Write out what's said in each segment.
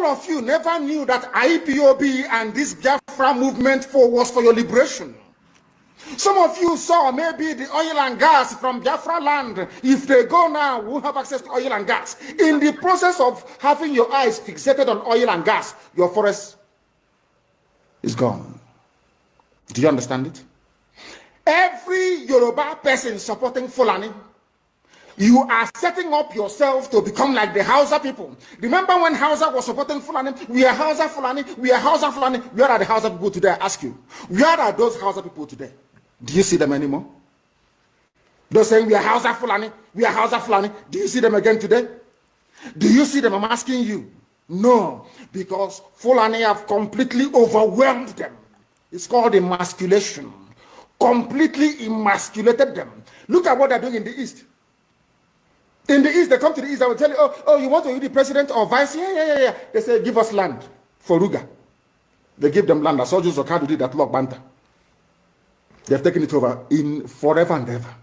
all of you never knew that IPOB and this Biafra movement was for your liberation. Some of you saw maybe the oil and gas from Biafra land. If they go now, we'll have access to oil and gas. In the process of having your eyes fixated on oil and gas, your forest is gone. Do you understand it? Every Yoruba person supporting Fulani, you are setting up yourself to become like the Hausa people. Remember when Hausa was supporting Fulani? We are Hausa Fulani, we are Hausa Fulani. Where are the Hausa people today? I ask you. Where are those Hausa people today? Do you see them anymore? They're saying we are Hausa Fulani, we are Hausa Fulani. Do you see them again today? Do you see them? I'm asking you. No, because Fulani have completely overwhelmed them. It's called emasculation. Completely emasculated them. Look at what they're doing in the East. In the East, they come to the East, I will tell you, oh, you want to be the president or vice? Yeah. They say, give us land for Ruga. They give them land. I saw Joseph Okado did that Lok Banta. They've taken it over in forever and ever.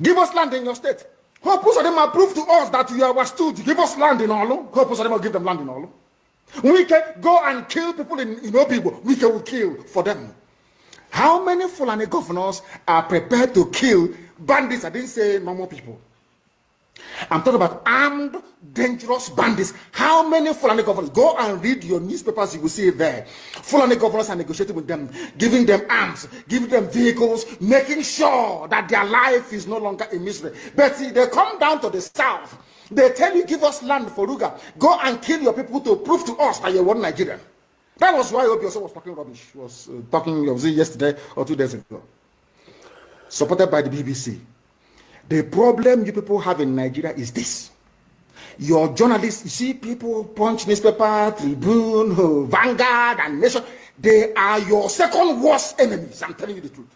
Give us land in your state. Hope most of them are proof to us that you are stood. Give us land in Olo. Hope most of them will give them land in Olo. We can go and kill people in Obibo. We can kill for them. How many Fulani governors are prepared to kill bandits? I didn't say normal people. I'm talking about armed, dangerous bandits. How many Fulani governors? Go and read your newspapers, you will see it there. Fulani governors are negotiating with them, giving them arms, giving them vehicles, making sure that their life is no longer in misery. But see, they come down to the south. They tell you, give us land for Ruga. Go and kill your people to prove to us that you're one Nigerian. That was why Obi was talking rubbish. He was talking, was it yesterday or 2 days ago. Supported by the BBC. The problem you people have in Nigeria is this. Your journalists, you see people, Punch newspaper, Tribune, Vanguard, and Nation, they are your second worst enemies. I'm telling you the truth.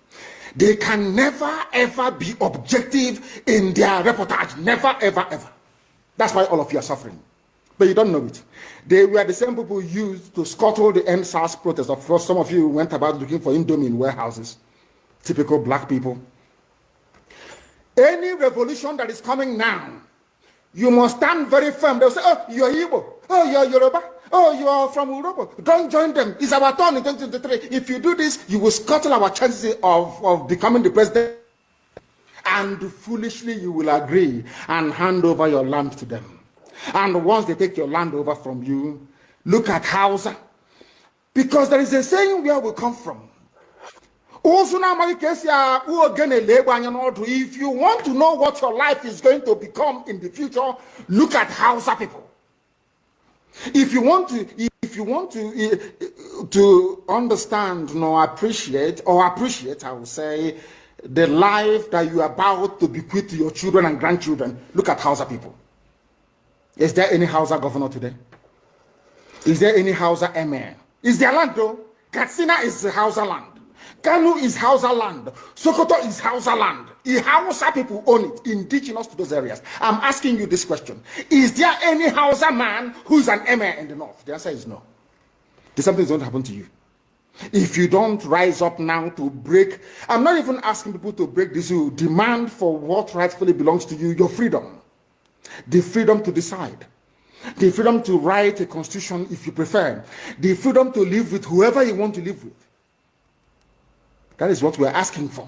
They can never, ever be objective in their reportage. Never, ever, ever. That's why all of you are suffering. But you don't know it. They were the same people used to scuttle the NSAS protest. Of course, some of you went about looking for Indomie in warehouses. Typical black people. Any revolution that is coming now, you must stand very firm. They'll say, oh, you're Igbo. Oh, you're Yoruba. Oh, you are from Europe. Don't join them. It's our turn in 2023. If you do this, you will scuttle our chances of becoming the president. And foolishly, you will agree and hand over your land to them. And once they take your land over from you, look at Hausa. Because there is a saying where we come from. If you want to know what your life is going to become in the future, look at Hausa people. If you want to understand, appreciate, I will say, the life that you are about to bequeath to your children and grandchildren, look at Hausa people. Is there any Hausa governor today? Is there any Hausa emir? Is there land though? Katsina is Hausa land. Kanu is Hausa land. Sokoto is Hausa land. The Hausa people own it, indigenous to those areas. I'm asking you this question. Is there any Hausa man who is an emir in the north? The answer is no. Something is going to happen to you. If you don't rise up now to break, I'm not even asking people to break this, you demand for what rightfully belongs to you, your freedom. The freedom to decide. The freedom to write a constitution if you prefer. The freedom to live with whoever you want to live with. That is what we're asking for.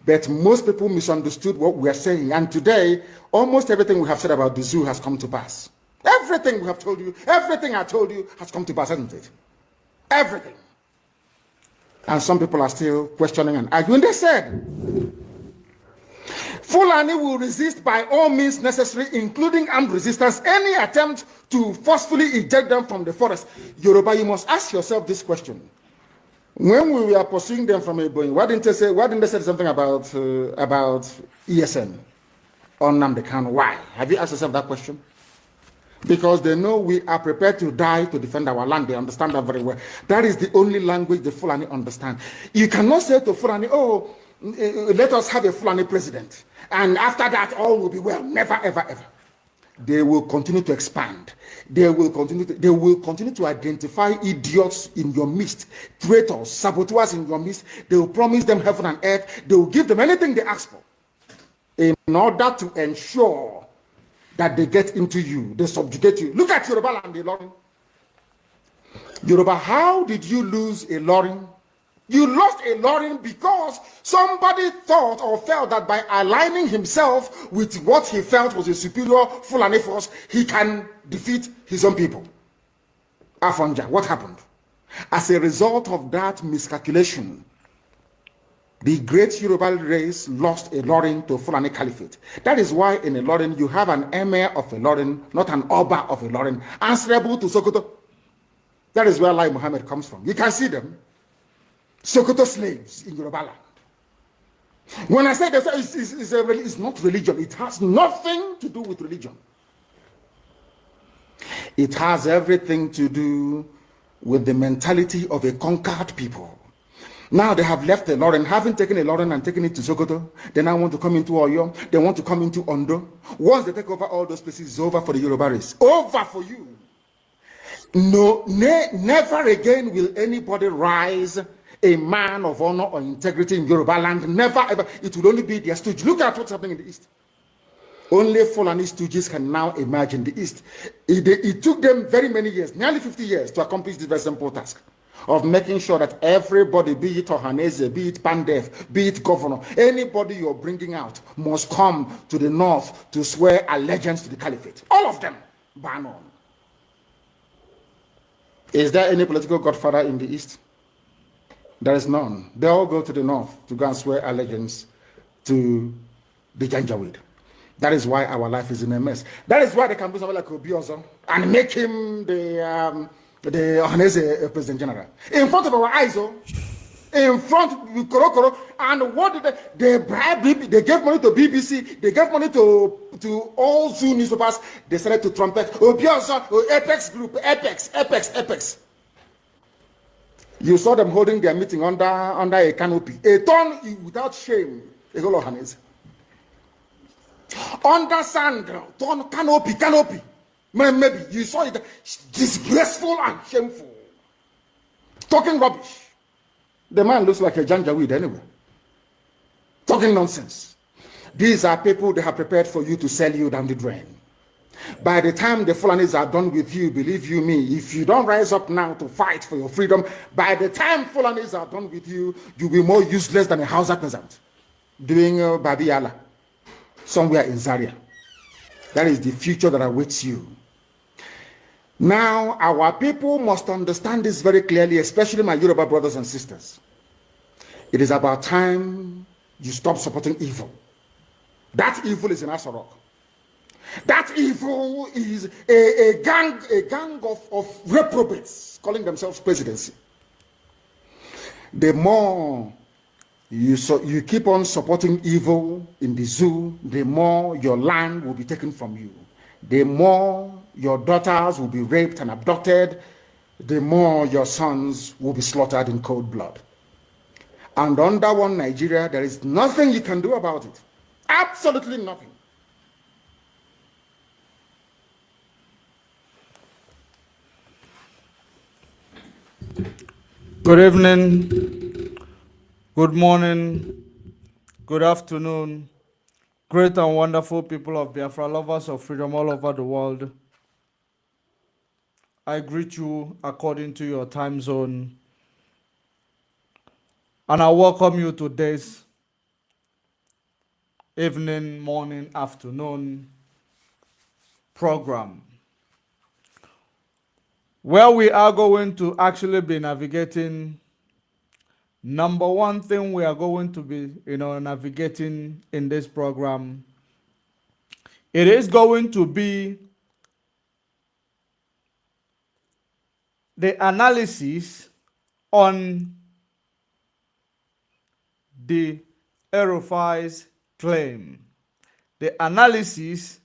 But most people misunderstood what we're saying. And today, almost everything we have said about the zoo has come to pass. Everything we have told you, everything I told you has come to pass, hasn't it? Everything. And some people are still questioning and arguing. They said, Fulani will resist by all means necessary, including armed resistance, any attempt to forcefully eject them from the forest. Yoruba, you must ask yourself this question. When we were pursuing them from Ebonyi, why didn't they say something about ESN or Nnamdi Kanu? Why? Have you asked yourself that question? Because they know we are prepared to die to defend our land. They understand that very well. That is the only language the Fulani understand. You cannot say to Fulani, oh, let us have a Fulani president. And after that, all will be well. Never, ever, ever. They will continue to expand. They will continue to identify idiots in your midst, traitors, saboteurs in your midst. They will promise them heaven and earth. They will give them anything they ask for in order to ensure that they get into you, they subjugate you. Look at Yoruba land, Ilorin. Yoruba, how did you lose Ilorin? You lost Ilorin because somebody thought or felt that by aligning himself with what he felt was a superior Fulani force, he can defeat his own people. Afonja, what happened? As a result of that miscalculation, the great Yoruba race lost Ilorin to Fulani Caliphate. That is why in Ilorin you have an emir of Ilorin, not an Oba of Ilorin, answerable to Sokoto. That is where Lai Muhammad comes from. You can see them. Sokoto slaves in Yoruba land. When I say that, it's not religion. It has nothing to do with religion. It has everything to do with the mentality of a conquered people. Now they have left Ilorin, having taken Ilorin and taken it to Sokoto. They now want to come into Oyo. They want to come into Ondo. Once they take over all those places, it's over for the Yoruba race. Over for you. No, never again will anybody rise a man of honor or integrity in Yoruba land. Never ever. It will only be their stooge. Look at what's happening in the East. Only Fulani stooges can now emerge in the East. It took them very many years, nearly 50 years, to accomplish this very simple task of making sure that everybody, be it Ohanese, be it Pandef, be it governor, anybody you're bringing out must come to the north to swear allegiance to the caliphate. All of them, ban on. Is there any political godfather in the East? There is none. They all go to the north to go and swear allegiance to the Janjaweed. That is why our life is in a mess. That is why they can do something like Obiozo and make him the Ohanese President General. In front of our eyes, in front of Koro. And what did they bribe? They gave money to BBC. They gave money to all Zoo newspapers. They started to trumpet Obiozo, Apex Group, Apex. You saw them holding their meeting under a canopy. A ton without shame. A whole Ohanese. Under sand, ton canopy. Maybe you saw it disgraceful and shameful. Talking rubbish. The man looks like a Janjaweed anyway. Talking nonsense. These are people they have prepared for you to sell you down the drain. By the time the Fulanis are done with you, believe you me, if you don't rise up now to fight for your freedom, by the time Fulanis are done with you, you'll be more useless than a Hausa peasant doing Babi Yala somewhere in Zaria. That is the future that awaits you. Now, our people must understand this very clearly, especially my Yoruba brothers and sisters. It is about time you stop supporting evil. That evil is in Asarok. That evil is a gang of reprobates calling themselves presidency. The more you keep on supporting evil in the zoo, the more your land will be taken from you. The more your daughters will be raped and abducted, the more your sons will be slaughtered in cold blood. And under one Nigeria, there is nothing you can do about it. Absolutely nothing. Good evening, good morning, good afternoon, great and wonderful people of Biafra, lovers of freedom all over the world. I greet you according to your time zone, and I welcome you to this evening, morning, afternoon program, where we are going to actually be navigating. Number one thing we are going to be, navigating in this program, it is going to be the analysis on the Erufai's claim. The analysis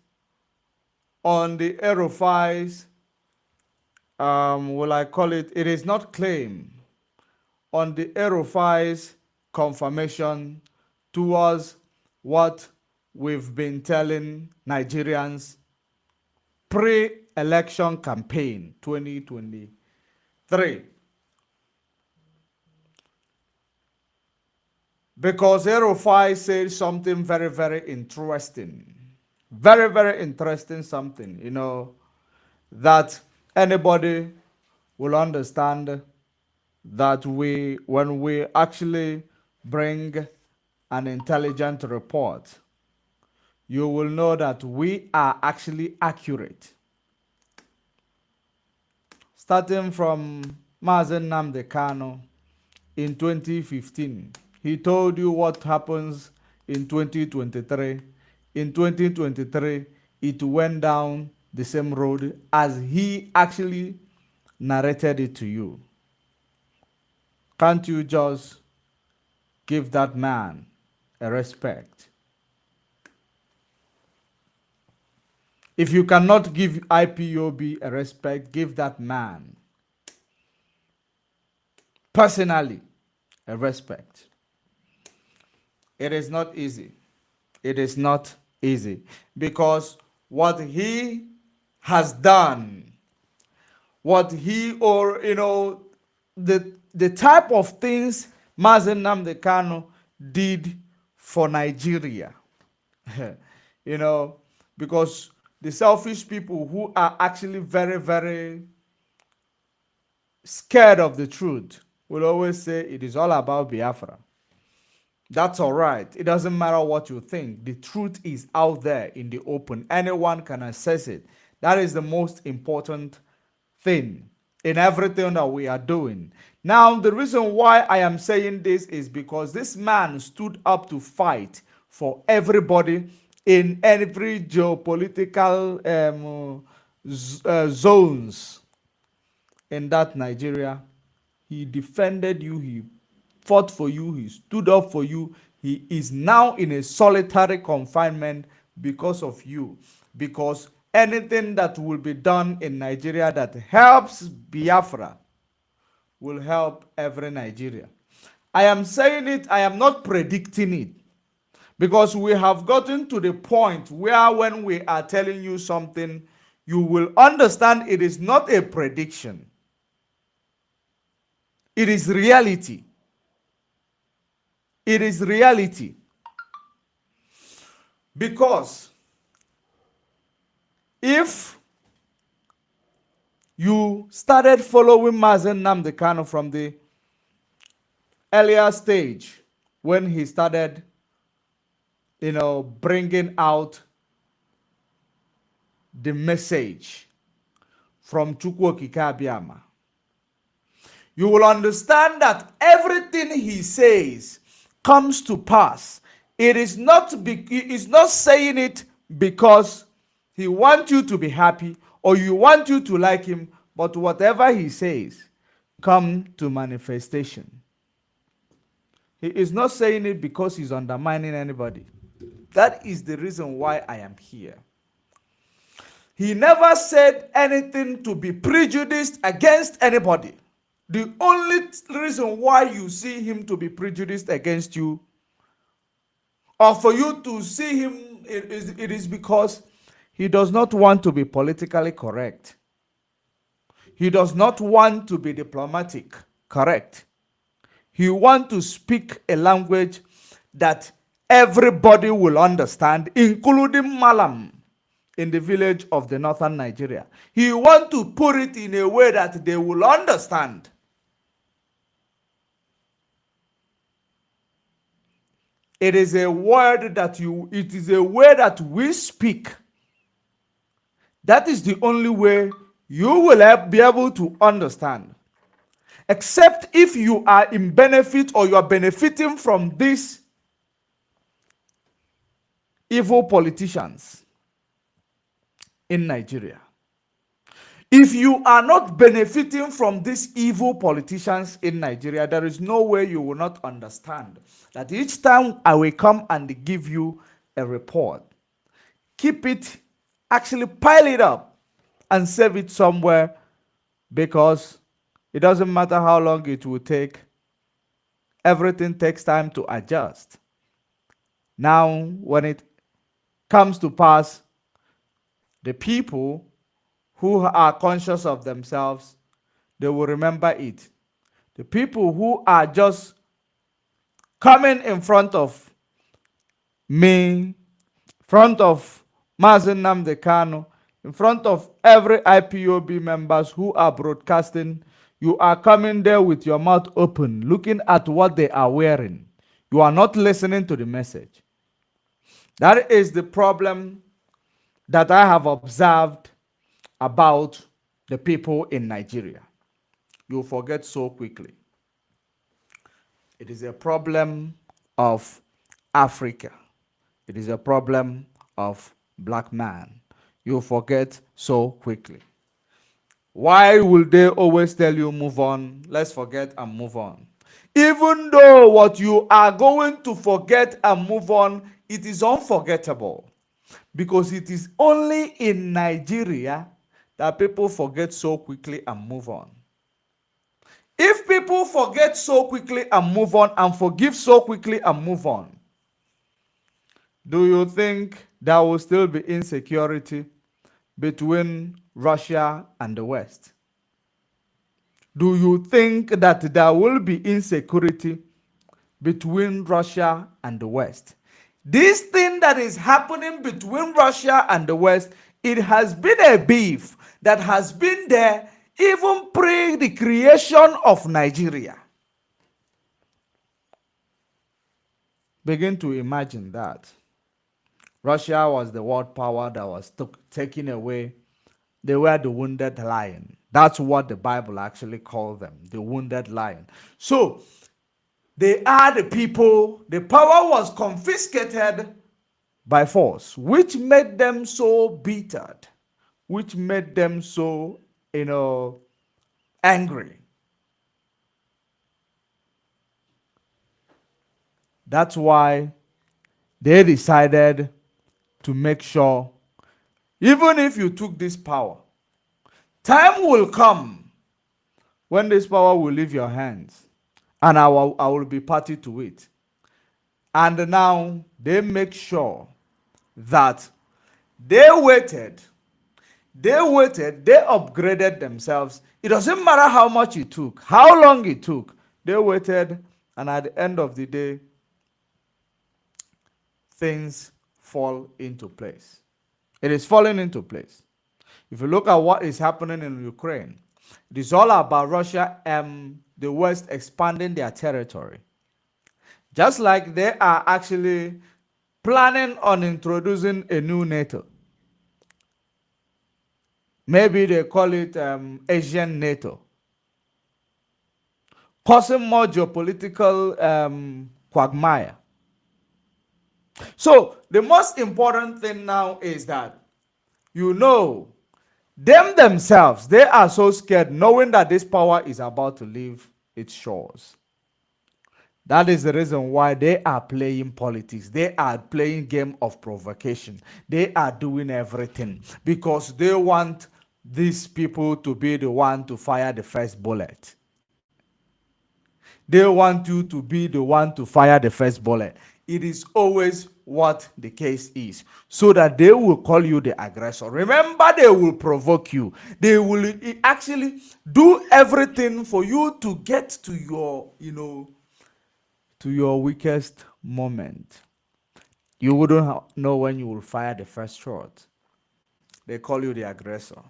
on the Erufai's, will I call it, it is not claim, on the Erufai's confirmation towards what we've been telling Nigerians pre-election campaign 2023. Because Erufai said something very, very interesting. Very, very interesting something, that anybody will understand that when we actually bring an intelligent report, you will know that we are actually accurate. Starting from Mazen Nnamdi Kanu in 2015, he told you what happens in 2023. In 2023, it went down the same road as he actually narrated it to you. Can't you just give that man a respect? If you cannot give IPOB a respect, give that man personally a respect. It is not easy. It is not easy because what he has done, what he or the type of things Mazen Nnamdi Kanu did for Nigeria, because the selfish people who are actually very, very scared of the truth will always say it is all about Biafra. That's all right. It doesn't matter what you think. The truth is out there in the open. Anyone can access it. That is the most important thing in everything that we are doing. Now, the reason why I am saying this is because this man stood up to fight for everybody in every geopolitical zones in that Nigeria. He defended you. He fought for you. He stood up for you. He is now in a solitary confinement because of you. Because anything that will be done in Nigeria that helps Biafra will help every Nigeria. I am saying it. I am not predicting it. Because we have gotten to the point where when we are telling you something, you will understand it is not a prediction. It is reality. It is reality. Because if you started following Mazen Nnamdi Kanu from the earlier stage, when he started, bringing out the message from Chukwu Okike Abiama, you will understand that everything he says comes to pass. It is not saying it because he wants you to be happy or you want you to like him, but whatever he says come to manifestation. He is not saying it because he's undermining anybody. That is the reason why I am here. He never said anything to be prejudiced against anybody. The only reason why you see him to be prejudiced against you, or for you to see him, it is because he does not want to be politically correct. He does not want to be diplomatic correct. He wants to speak a language that everybody will understand, including Malam in the village of the northern Nigeria. He wants to put it in a way that they will understand. It is a word that it is a way that we speak. That is the only way you will be able to understand. Except if you are in benefit or you are benefiting from these evil politicians in Nigeria. If you are not benefiting from these evil politicians in Nigeria, there is no way you will not understand that each time I will come and give you a report, keep it, actually pile it up and save it somewhere, because it doesn't matter how long it will take. Everything takes time to adjust. Now, when it comes to pass, the people who are conscious of themselves, they will remember it. The people who are just coming in front of me, front of Mazi Nnamdi Kanu, in front of every IPOB members who are broadcasting, you are coming there with your mouth open, looking at what they are wearing. You are not listening to the message. That is the problem that I have observed about the people in Nigeria. You forget so quickly. It is a problem of Africa. It is a problem of black man. You forget so quickly. Why will they always tell you move on? Let's forget and move on. Even though what you are going to forget and move on, it is unforgettable. Because it is only in Nigeria that people forget so quickly and move on. If people forget so quickly and move on and forgive so quickly and move on, do you think there will still be insecurity between Russia and the West? Do you think that there will be insecurity between Russia and the West? This thing that is happening between Russia and the West, it has been a beef that has been there even pre the creation of Nigeria. Begin to imagine that. Russia was the world power that was taken away. They were the wounded lion. That's what the Bible actually called them, the wounded lion. So, they are the people, the power was confiscated by force, which made them so bittered, which made them so, angry. That's why they decided to make sure, even if you took this power, time will come when this power will leave your hands, and I will be party to it. And now they make sure that they waited, they upgraded themselves. It doesn't matter how much it took, how long it took, they waited, and at the end of the day, things fall into place. It is falling into place. If you look at what is happening in Ukraine, it is all about Russia and the West expanding their territory. Just like they are actually planning on introducing a new NATO. Maybe they call it Asian NATO. Causing more geopolitical quagmire. So the most important thing now is that, them themselves, they are so scared knowing that this power is about to leave its shores. That is the reason why they are playing politics. They are playing game of provocation. They are doing everything because they want these people to be the one to fire the first bullet. They want you to be the one to fire the first bullet. It is always what the case is, so that they will call you the aggressor. Remember, they will provoke you. They will actually do everything for you to get to your, to your weakest moment. You wouldn't know when you will fire the first shot. They call you the aggressor.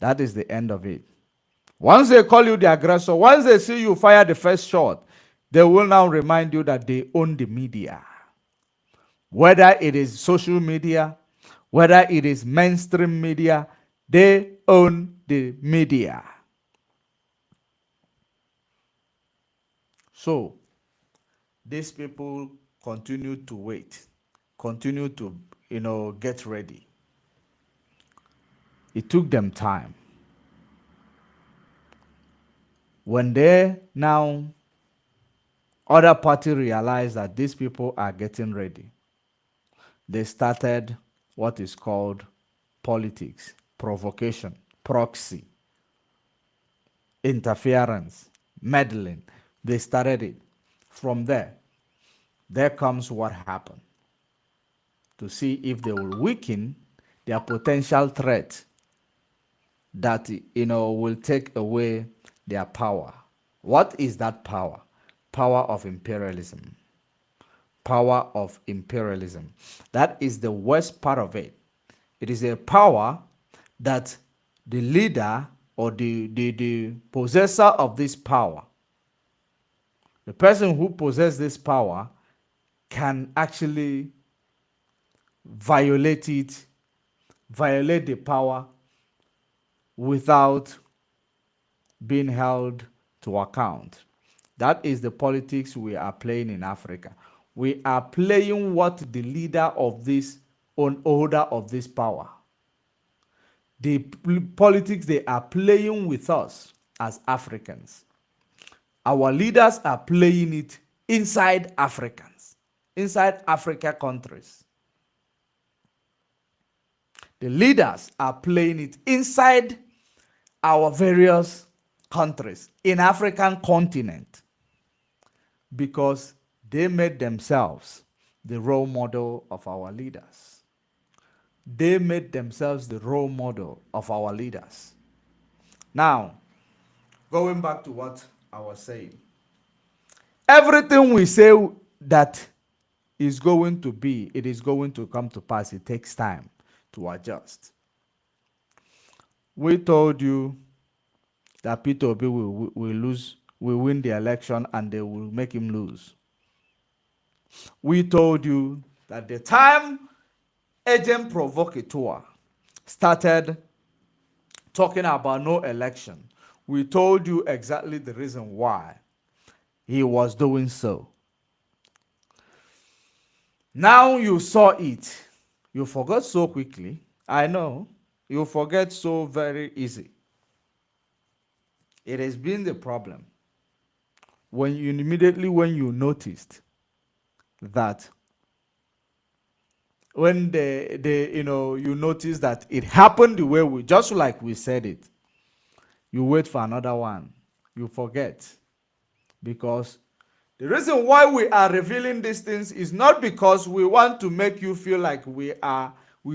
That is the end of it. Once they call you the aggressor, once they see you fire the first shot, they will now remind you that they own the media. Whether it is social media, whether it is mainstream media, they own the media. So, these people continue to wait, continue to, get ready. It took them time. When they now, other party realized that these people are getting ready, they started what is called politics, provocation, proxy, interference, meddling. They started it. From there comes what happened, to see if they will weaken their potential threat that will take away their power. What is that power? Power of imperialism. Power of imperialism. That is the worst part of it. It is a power that the leader or the possessor of this power, the person who possesses this power, can actually violate it, violate the power without being held to account. That is the politics we are playing in Africa. We are playing what the leader of this holder of this power, the politics they are playing with us as Africans. Our leaders are playing it inside Africans, inside Africa countries. The leaders are playing it inside our various countries in African continent because they made themselves the role model of our leaders. They made themselves the role model of our leaders. Now, going back to what I was saying, everything we say that is going to be, it is going to come to pass. It takes time to adjust. We told you that Peter Obi will win the election and they will make him lose. We told you that the time agent provocateur started talking about no election, we told you exactly the reason why he was doing so. Now you saw it. You forgot so quickly. I know. You forget so very easy. It has been the problem. When you noticed that when you notice that it happened the way we just like we said it, you wait for another one. You forget. Because the reason why we are revealing these things is not because we want to make you feel like we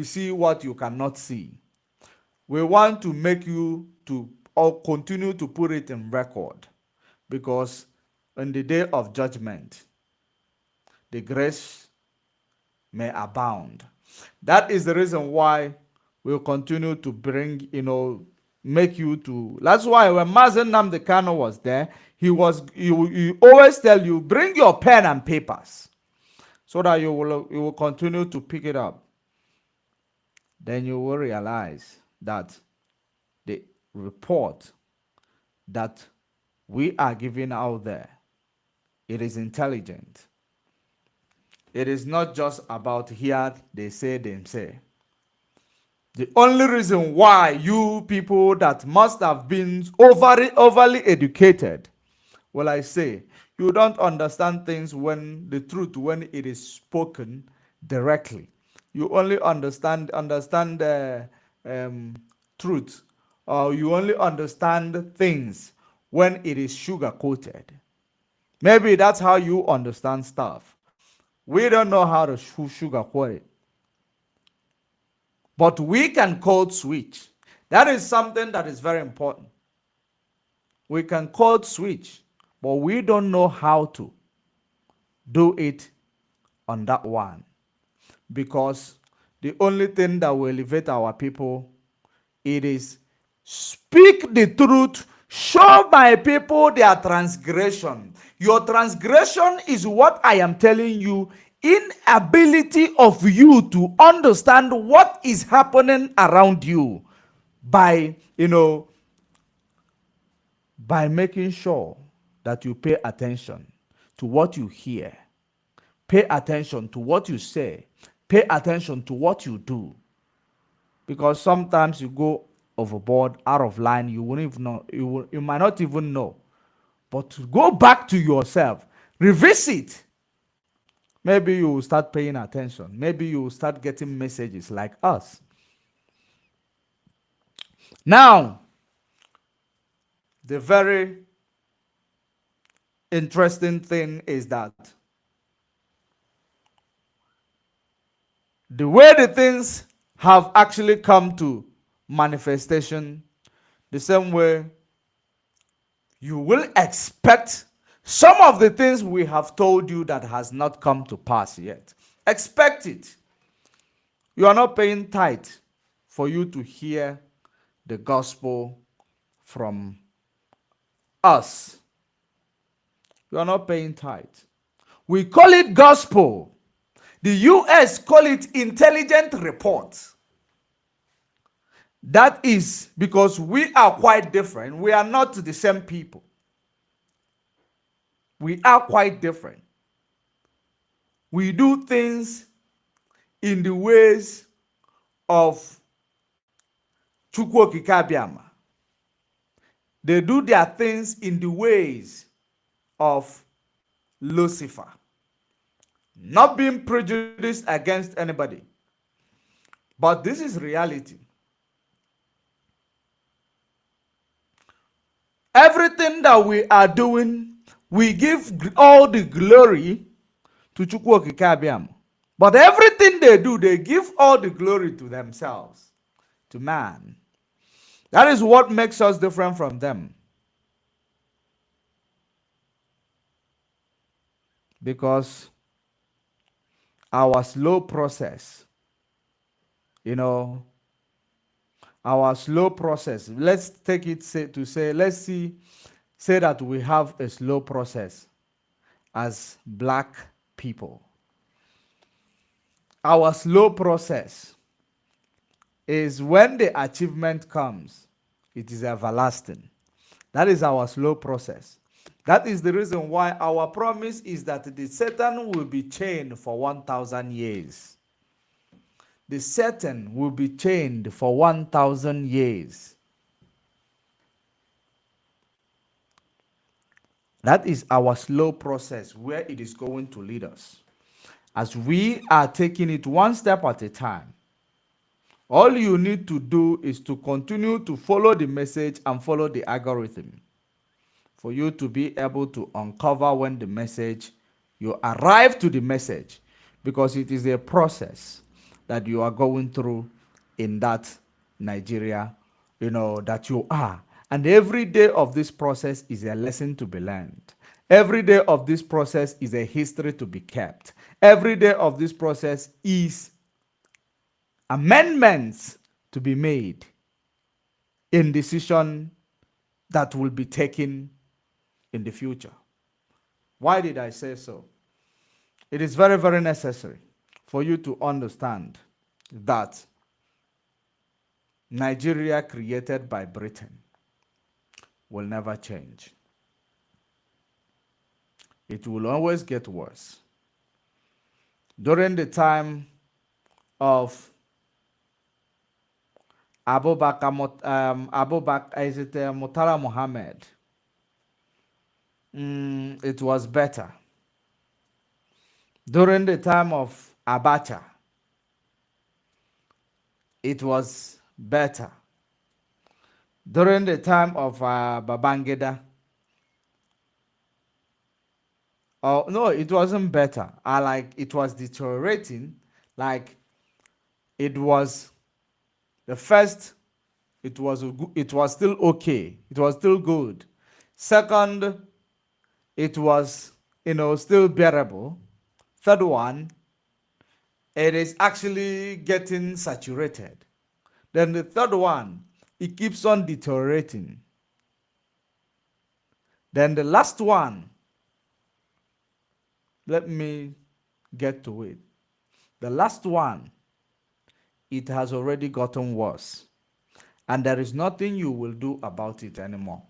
see what you cannot see. We want to make you to or continue to put it in record, because on the day of judgment, the grace may abound. That is the reason why we'll continue to bring, make you to. That's why when Mazen Nnamdi Kanu was there, he always tell you, bring your pen and papers, so that you will continue to pick it up. Then you will realize that the report that we are giving out there, it is intelligent. It is not just about here they say, them say. The only reason why you people that must have been overly educated, well, I say, you don't understand things when the truth, when it is spoken directly. You only understand truth, or you only understand things when it is sugar coated. Maybe that's how you understand stuff. We don't know how to sugar coat it. But we can code switch. That is something that is very important. We can code switch, but we don't know how to do it on that one. Because the only thing that will elevate our people, it is speak the truth, show my people their transgression. Your transgression is what I am telling you, inability of you to understand what is happening around you by making sure that you pay attention to what you hear, pay attention to what you say, pay attention to what you do. Because sometimes you go overboard, out of line, you won't even know, you might not even know. But to go back to yourself, revisit. Maybe you will start paying attention. Maybe you will start getting messages like us. Now, the very interesting thing is that the way the things have actually come to manifestation, the same way you will expect some of the things we have told you that has not come to pass yet. Expect it. You are not paying tithe for you to hear the gospel from us. You are not paying tithe. We call it gospel. The US call it intelligent report. That is because we are quite different. We are not the same people. We are quite different. We do things in the ways of Chukwu Okike. They do their things in the ways of Lucifer. Not being prejudiced against anybody. But this is reality. Everything that we are doing, we give all the glory to Chukwu Okike. But everything they do, they give all the glory to themselves, to man. That is what makes us different from them. Because our slow process, our slow process, let's take it say that we have a slow process as black people. Our slow process is when the achievement comes, it is everlasting. That is our slow process. That is the reason why our promise is that the Satan will be chained for 1,000 years. The Satan will be chained for 1,000 years. That is our slow process where it is going to lead us. As we are taking it one step at a time, all you need to do is to continue to follow the message and follow the algorithm for you to be able to uncover when the message, you arrive to the message, because it is a process that you are going through in that Nigeria, that you are. And every day of this process is a lesson to be learned. Every day of this process is a history to be kept. Every day of this process is amendments to be made in decision that will be taken in the future. Why did I say so? It is very, very necessary for you to understand that Nigeria created by Britain will never change. It will always get worse. During the time of Murtala Muhammad, it was better. During the time of Abacha, it was better. During the time of Babangida, oh no, it wasn't better. It was deteriorating. It was the first. It was still okay. It was still good. Second, it was still bearable. Third one, it is actually getting saturated. Then the third one, it keeps on deteriorating. Then the last one, let me get to it. The last one, it has already gotten worse. And there is nothing you will do about it anymore.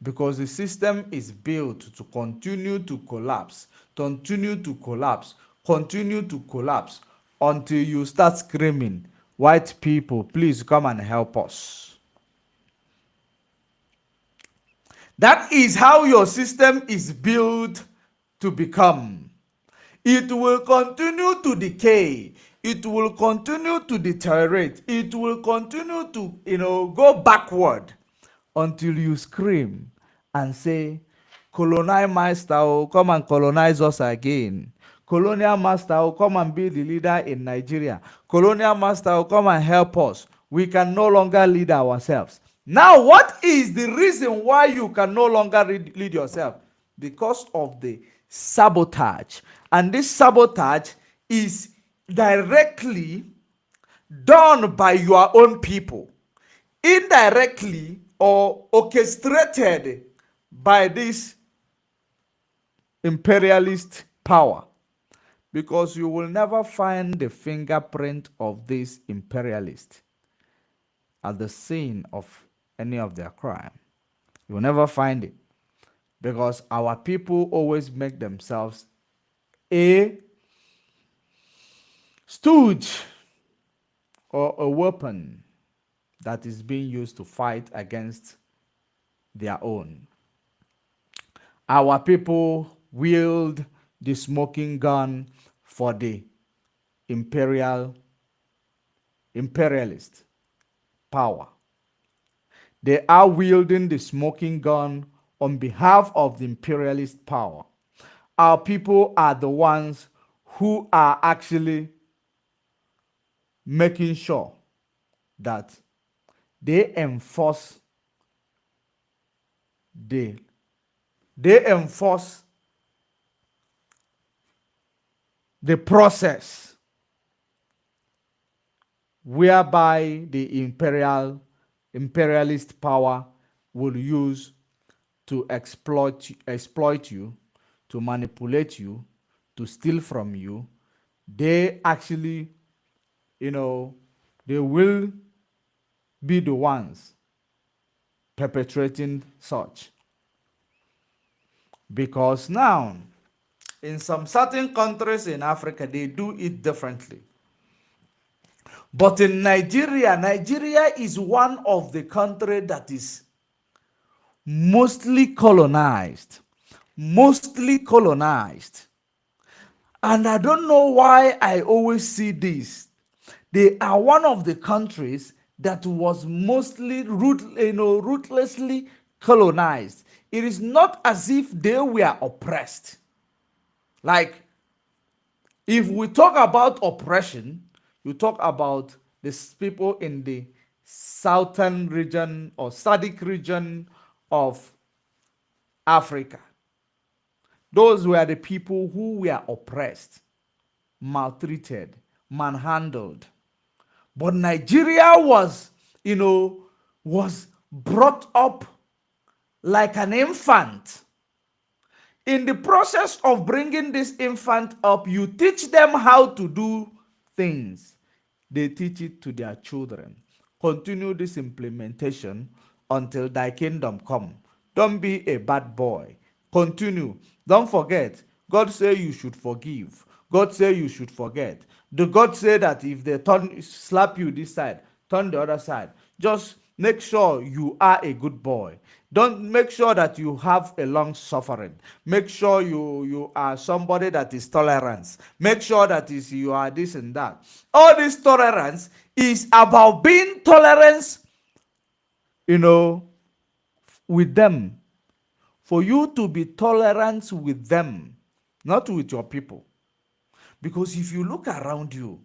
Because the system is built to continue to collapse, continue to collapse, continue to collapse until you start screaming, white people, please come and help us. That is how your system is built to become. It will continue to decay. It will continue to deteriorate. It will continue to, go backward until you scream and say, colonial master, come and colonize us again. Colonial master, come and be the leader in Nigeria. Colonial master, come and help us. We can no longer lead ourselves. Now, what is the reason why you can no longer lead yourself? Because of the sabotage. And this sabotage is directly done by your own people, indirectly or orchestrated by this imperialist power, because you will never find the fingerprint of this imperialist at the scene of any of their crime. You will never find it, because our people always make themselves a stooge or a weapon that is being used to fight against their own. Our people wield the smoking gun for the imperialist power. They are wielding the smoking gun on behalf of the imperialist power. Our people are the ones who are actually making sure that they enforce the they enforce the process whereby the imperialist power will use to exploit you, to manipulate you, to steal from you. They actually, they will be the ones perpetrating such. Because now, in some certain countries in Africa, they do it differently. But in Nigeria, Nigeria is one of the countries that is mostly colonized. Mostly colonized. And I don't know why I always see this. They are one of the countries that was mostly ruthlessly colonized. It is not as if they were oppressed. Like, if we talk about oppression, you talk about these people in the southern region or Sadic region of Africa. Those were the people who were oppressed, maltreated, manhandled. But Nigeria was brought up like an infant. In the process of bringing this infant up, you teach them how to do things. They teach it to their children. Continue this implementation until thy kingdom come. Don't be a bad boy. Continue. Don't forget. God say you should forgive. God say you should forget. The God say that if they slap you this side, turn the other side. Just make sure you are a good boy. Don't make sure that you have a long suffering. Make sure you are somebody that is tolerant. Make sure that you are this and that. All this tolerance is about being tolerant, with them. For you to be tolerant with them, not with your people. Because if you look around you,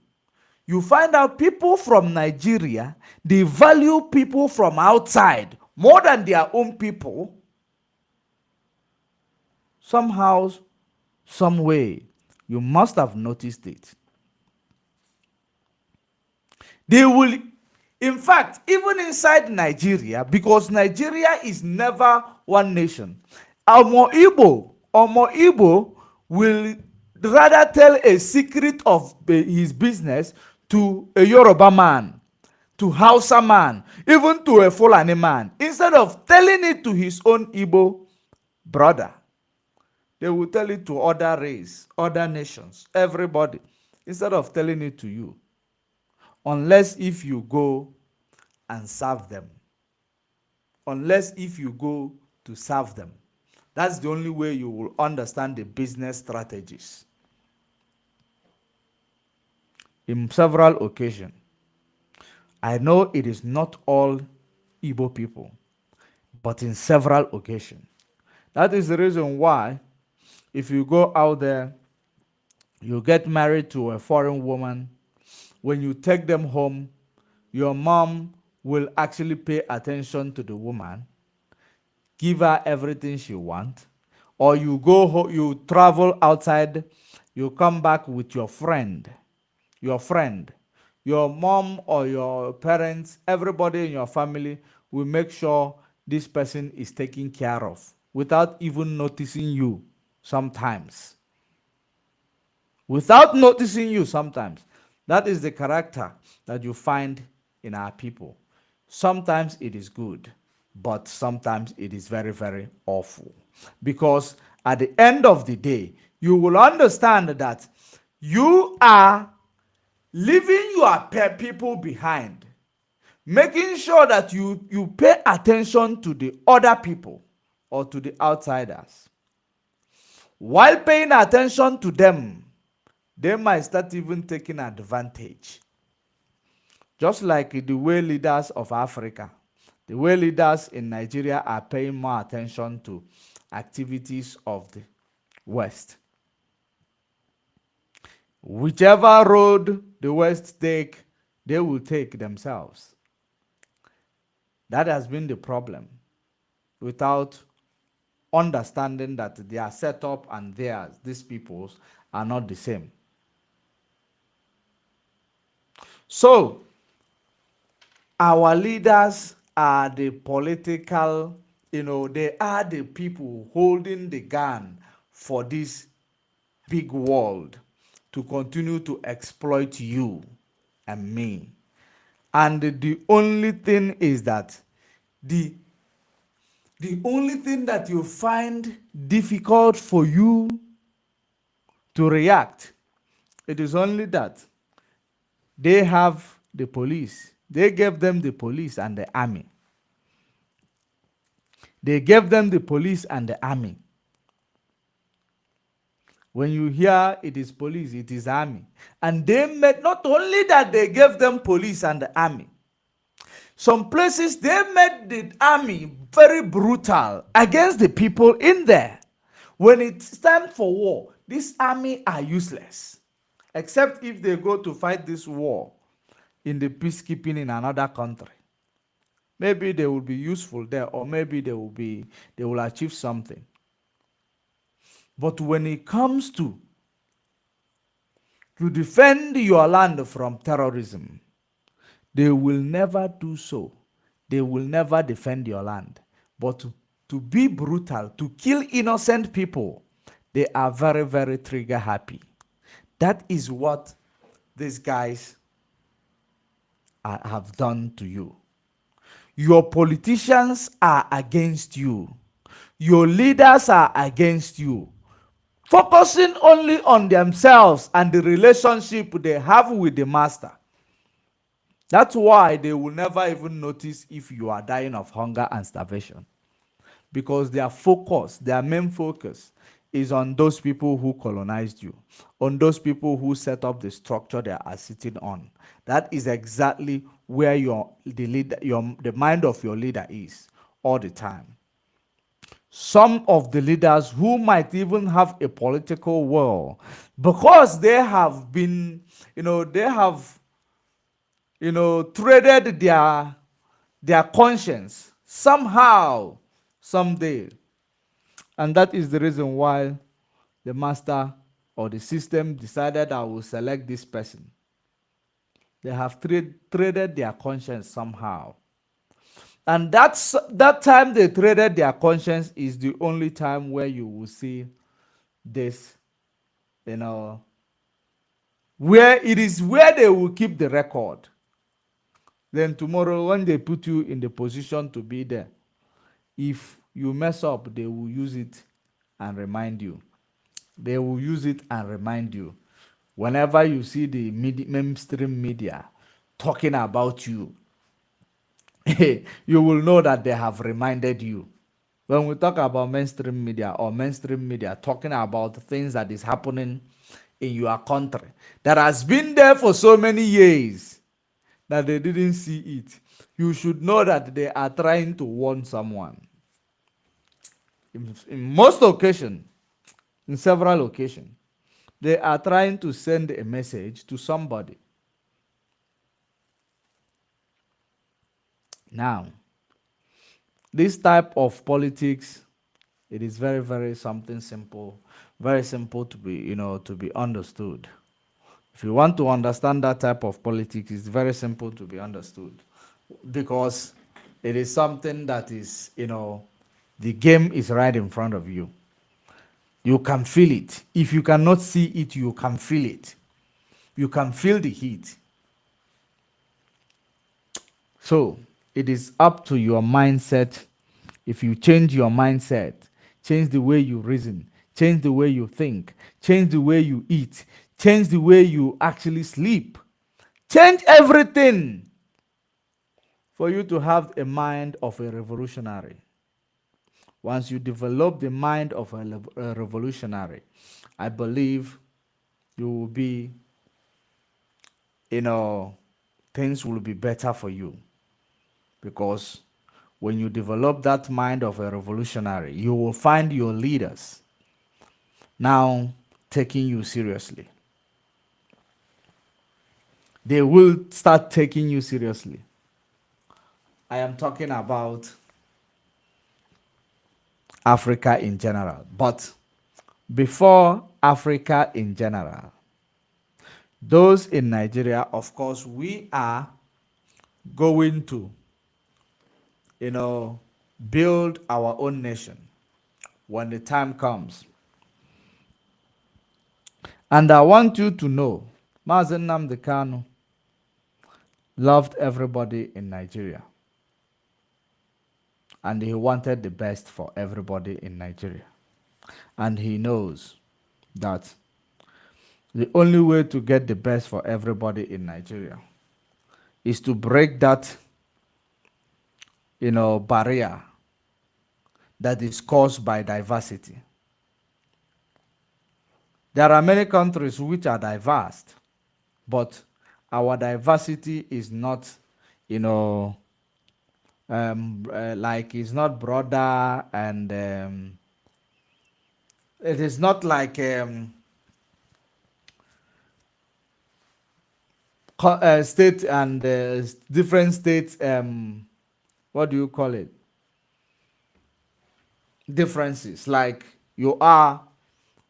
you find out people from Nigeria, they value people from outside more than their own people. Somehow, some way, you must have noticed it. They will, in fact, even inside Nigeria, because Nigeria is never one nation, Omo Igbo will rather tell a secret of his business to a Yoruba man, to Hausa man, even to a Fulani man, instead of telling it to his own Igbo brother. They will tell it to other race, other nations, everybody, instead of telling it to you. Unless if you go and serve them. Unless if you go to serve them. That's the only way you will understand the business strategies. In several occasions, I know it is not all Igbo people, but in several occasions. That is the reason why, if you go out there, you get married to a foreign woman, when you take them home, your mom will actually pay attention to the woman, give her everything she wants. Or you go, you travel outside, you come back with your friend, your friend, your mom or your parents, everybody in your family will make sure this person is taken care of without even noticing you sometimes. Without noticing you sometimes. That is the character that you find in our people. Sometimes it is good, but sometimes it is very, very awful. Because at the end of the day, you will understand that you are leaving your people behind, making sure that you pay attention to the other people or to the outsiders. While paying attention to them, they might start even taking advantage. Just like the way leaders of Africa, the way leaders in Nigeria are paying more attention to activities of the West. Whichever road the West take, they will take themselves. That has been the problem, without understanding that their setup and theirs, these people's, are not the same. So, our leaders are the political, they are the people holding the gun for this big world to continue to exploit you and me. And the only thing is that the the only thing that you find difficult for you to react, it is only that they have the police. They gave them the police and the army. They gave them the police and the army. When you hear it is police, it is army. And they made, not only that they gave them police and the army, some places they made the army very brutal against the people in there. When it's time for war, this army are useless. Except if they go to fight this war in the peacekeeping in another country. Maybe they will be useful there, or maybe they will achieve something. But when it comes to defend your land from terrorism, they will never do so. They will never defend your land. But to be brutal, to kill innocent people, they are very, very trigger happy. That is what these guys have done to you. Your politicians are against you. Your leaders are against you, focusing only on themselves and the relationship they have with the master. That's why they will never even notice if you are dying of hunger and starvation. Because their focus, their main focus, is on those people who colonized you, on those people who set up the structure they are sitting on. That is exactly where the mind of your leader is all the time. Some of the leaders who might even have a political will, because they have been, they have, traded their conscience somehow, someday. And that is the reason why the master or the system decided I will select this person. They have traded their conscience somehow. And that time they traded their conscience is the only time where you will see this, where it is where they will keep the record. Then tomorrow, when they put you in the position to be there, if you mess up, they will use it and remind you. They will use it and remind you. Whenever you see the mainstream media talking about you, you will know that they have reminded you. When we talk about mainstream media, or mainstream media talking about things that is happening in your country that has been there for so many years that they didn't see it, you should know that they are trying to warn someone. In most occasions, in several occasions, they are trying to send a message to somebody. Now, this type of politics, it is very, very something simple, very simple to be, to be understood. If you want to understand that type of politics, it's very simple to be understood because it is something that is, the game is right in front of you. You can feel it. If you cannot see it, you can feel it. You can feel the heat. So it is up to your mindset. If you change your mindset, change the way you reason, change the way you think, change the way you eat, change the way you actually sleep, change everything for you to have a mind of a revolutionary. Once you develop the mind of a revolutionary, I believe you will be, things will be better for you. Because when you develop that mind of a revolutionary, you will find your leaders now taking you seriously. They will start taking you seriously. I am talking about Africa in general. But before Africa in general, those in Nigeria, of course, we are going to, build our own nation when the time comes. And I want you to know, Mazen Nnamdi Kanu loved everybody in Nigeria. And he wanted the best for everybody in Nigeria. And he knows that the only way to get the best for everybody in Nigeria is to break that, barrier that is caused by diversity. There are many countries which are diverse, but our diversity is not, like it's not broader, and it is not like state and different states, what do you call it, differences, like you are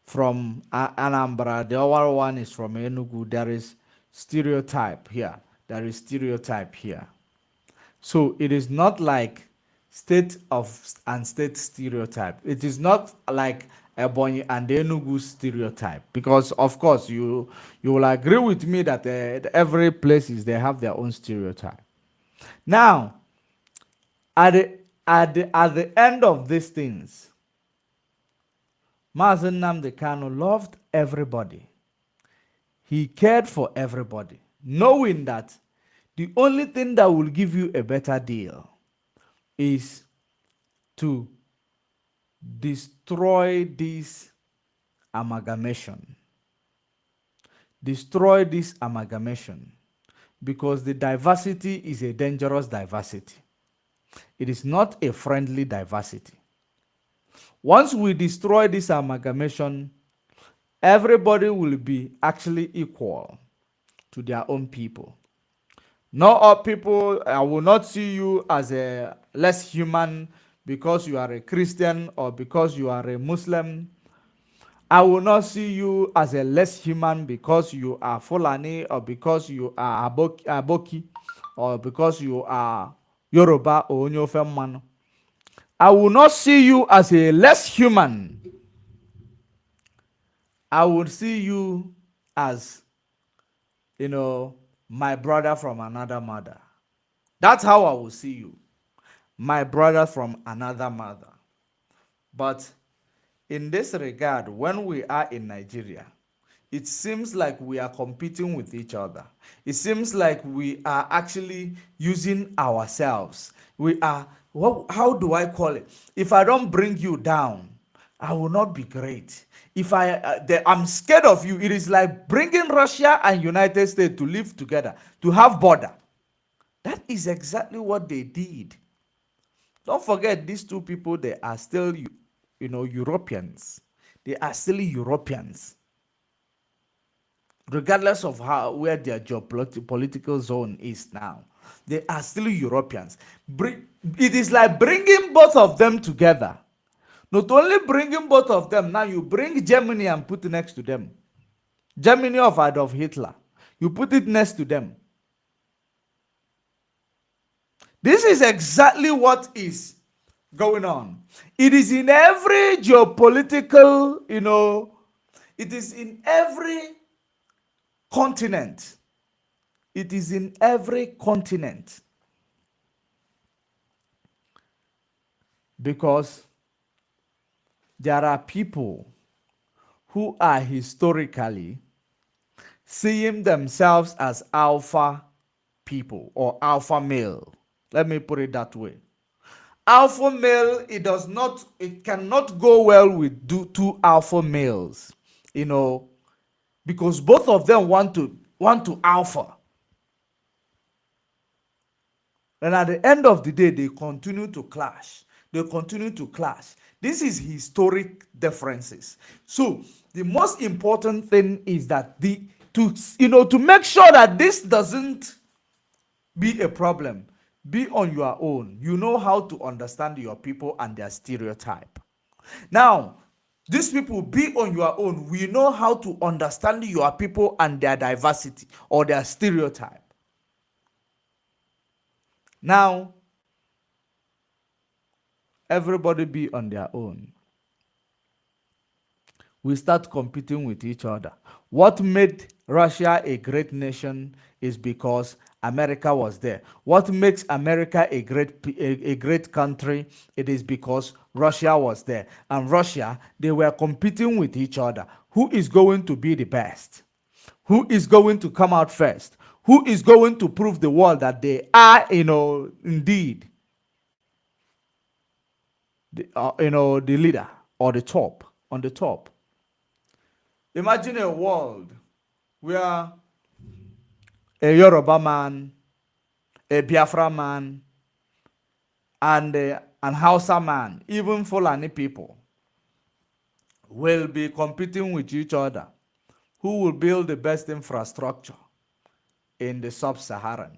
from Anambra, the other one is from Enugu. There is stereotype here, there is stereotype here. So it is not like state of and state stereotype. It is not like Ebonyi and Enugu stereotype, because of course you will agree with me that every places they have their own stereotype. Now, at the end of these things, Mazen Nnamdi Kanu loved everybody. He cared for everybody, knowing that the only thing that will give you a better deal is to destroy this amalgamation. Destroy this amalgamation, because the diversity is a dangerous diversity. It is not a friendly diversity. Once we destroy this amalgamation, everybody will be actually equal to their own people. Not all people, I will not see you as a less human because you are a Christian or because you are a Muslim. I will not see you as a less human because you are Fulani or because you are Aboki or because you are Yoruba or Onyofemman. I will not see you as a less human. I will see you as, my brother from another mother. That's how I will see you. My brother from another mother. But in this regard, when we are in Nigeria, it seems like we are competing with each other. It seems like we are actually using ourselves. We are, how do I call it? If I don't bring you down, I will not be great. If I'm scared of you, it is like bringing Russia and United States to live together, to have border. That is exactly what they did. Don't forget, these two people, they are still, Europeans. They are still Europeans. Regardless of where their geopolitical zone is now, they are still Europeans. It is like bringing both of them together. Not only bringing both of them, now you bring Germany and put next to them. Germany of Adolf Hitler. You put it next to them. This is exactly what is going on. It is in every geopolitical, it is in every continent. It is in every continent. Because there are people who are historically seeing themselves as alpha people or alpha male. Let me put it that way. Alpha male, it cannot go well with two alpha males, because both of them want to alpha. And at the end of the day, they continue to clash. This is historic differences. So the most important thing is that to make sure that this doesn't be a problem, be on your own. You know how to understand your people and their stereotype. Now, these people, be on your own. We know how to understand your people and their diversity or their stereotype. Now, everybody be on their own. We start competing with each other. What made Russia a great nation is because America was there. What makes America a great country, it is because Russia was there. And Russia, they were competing with each other. Who is going to be the best? Who is going to come out first? Who is going to prove the world that they are, indeed, the leader or the top, on the top? Imagine a world where a Yoruba man, a Biafra man, and an Hausa man, even Fulani people, will be competing with each other. Who will build the best infrastructure in the sub-Saharan?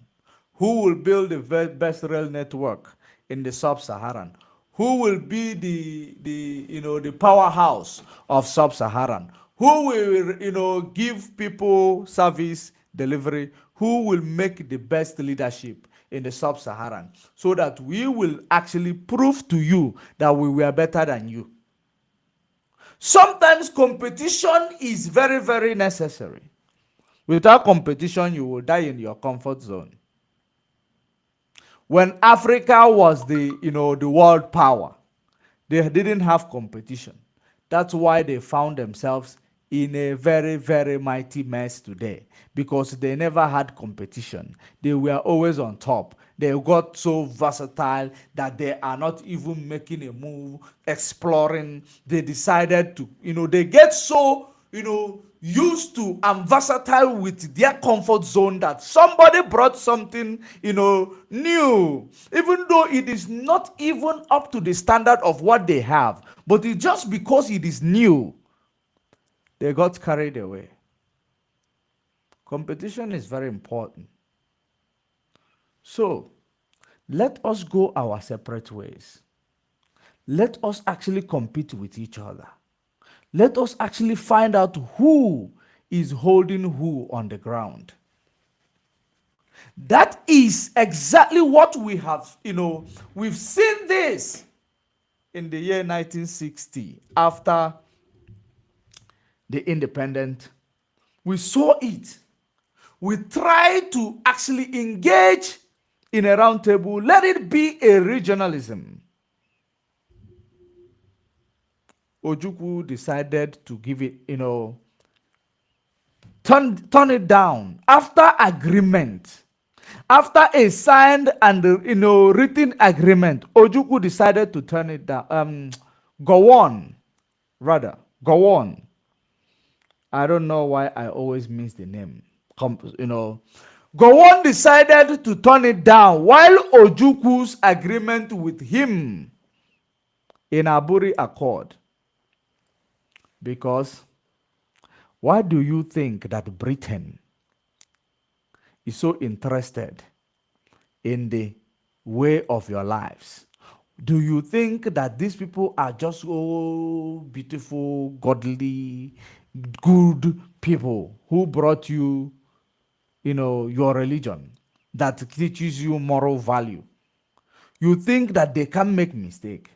Who will build the best rail network in the sub-Saharan? Who will be the powerhouse of sub-Saharan? Who will give people service delivery? Who will make the best leadership in the sub-Saharan, so that we will actually prove to you that we were better than you? Sometimes competition is very, very necessary. Without competition, you will die in your comfort zone. When Africa was the world power, they didn't have competition. That's why they found themselves in a very, very mighty mess today, because they never had competition. They were always on top. They got so versatile that they are not even making a move, exploring. They decided to, they get so, used to and versatile with their comfort zone that somebody brought something, new, even though it is not even up to the standard of what they have, but it's just because it is new, they got carried away. Competition is very important. So, let us go our separate ways. Let us actually compete with each other. Let us actually find out who is holding who on the ground. That is exactly what we have, we've seen this in the year 1960, after the independence. We saw it. We tried to actually engage in a round table. Let it be a regionalism. Ojukwu decided to give it, turn it down after agreement. After a signed and written agreement, Ojukwu decided to turn it down. Go on. I don't know why I always miss the name. Gowon decided to turn it down, while Ojukwu's agreement with him in Aburi Accord. Because why do you think that Britain is so interested in the way of your lives? Do you think that these people are just so beautiful, godly, good people who brought you, your religion, that teaches you moral value. You think that they can make mistake.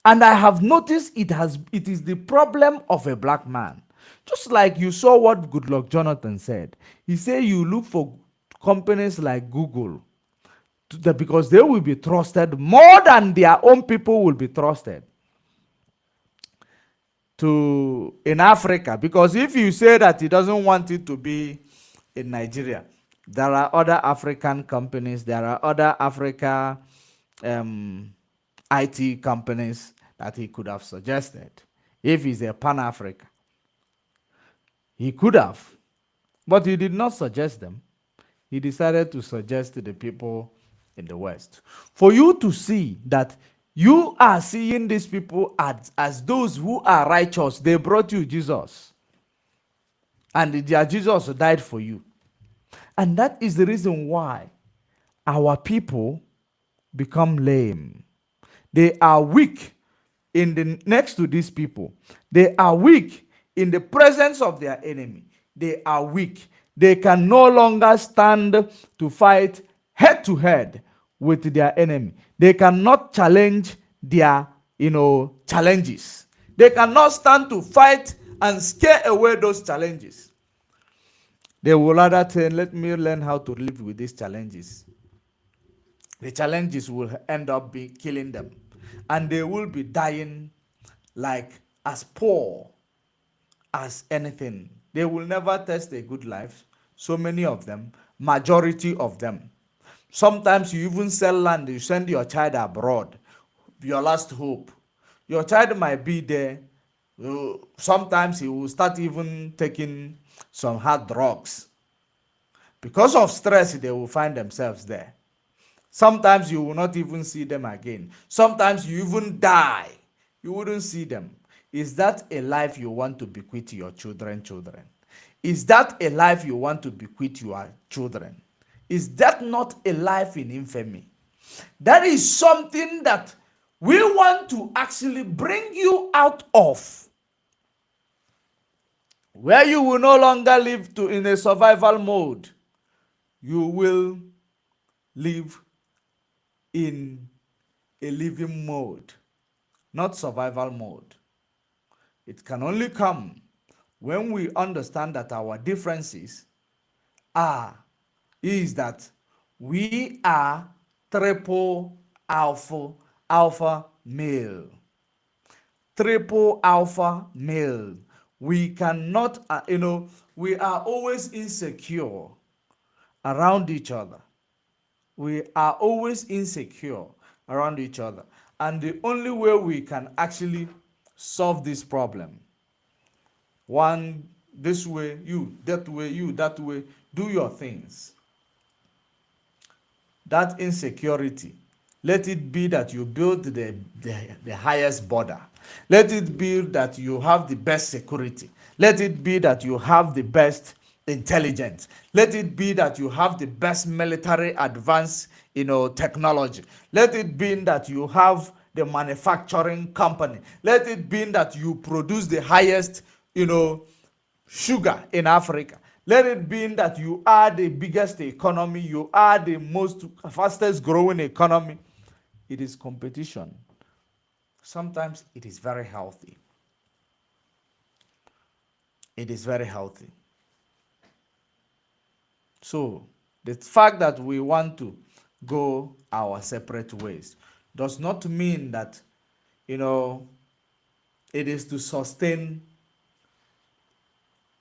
And I have noticed it is the problem of a black man. Just like you saw what Goodluck Jonathan said. He said you look for companies like Google because they will be trusted more than their own people will be trusted to in Africa. Because if you say that he doesn't want it to be in Nigeria, there are other African companies, there are other Africa um, IT companies that he could have suggested. If he's a Pan Africa, he could have, but he did not suggest them. He decided to suggest to the people in the West. For you to see that you are seeing these people as those who are righteous, they brought you Jesus. And their Jesus died for you. And that is the reason why our people become lame. They are weak in the next to these people. They are weak in the presence of their enemy. They are weak. They can no longer stand to fight head to head with their enemy. They cannot challenge their, challenges. They cannot stand to fight and scare away those challenges. They will rather say, let me learn how to live with these challenges. The challenges will end up killing them. And they will be dying like as poor as anything. They will never taste a good life. So many of them, majority of them. Sometimes you even sell land, you send your child abroad, your last hope. Your child might be there. Sometimes he will start even taking some hard drugs. Because of stress, they will find themselves there. Sometimes you will not even see them again. Sometimes you even die. You wouldn't see them. Is that a life you want to bequeath to your children? Is that a life you want to bequeath to your children? Is that not a life in infamy? That is something that we want to actually bring you out of, where you will no longer live in a survival mode. You will live in a living mode, not survival mode. It can only come when we understand that our differences is that we are triple alpha male. Triple alpha male. We cannot, we are always insecure around each other. We are always insecure around each other. And the only way we can actually solve this problem, one this way, you that way, do your things. That insecurity, let it be that you build the highest border. Let it be that you have the best security. Let it be that you have the best intelligence. Let it be that you have the best military advance, technology. Let it be that you have the manufacturing company. Let it be that you produce the highest, sugar in Africa. Let it be that you are the biggest economy, you are the most fastest growing economy. It is competition. Sometimes it is very healthy. It is very healthy. So, the fact that we want to go our separate ways does not mean that, it is to sustain,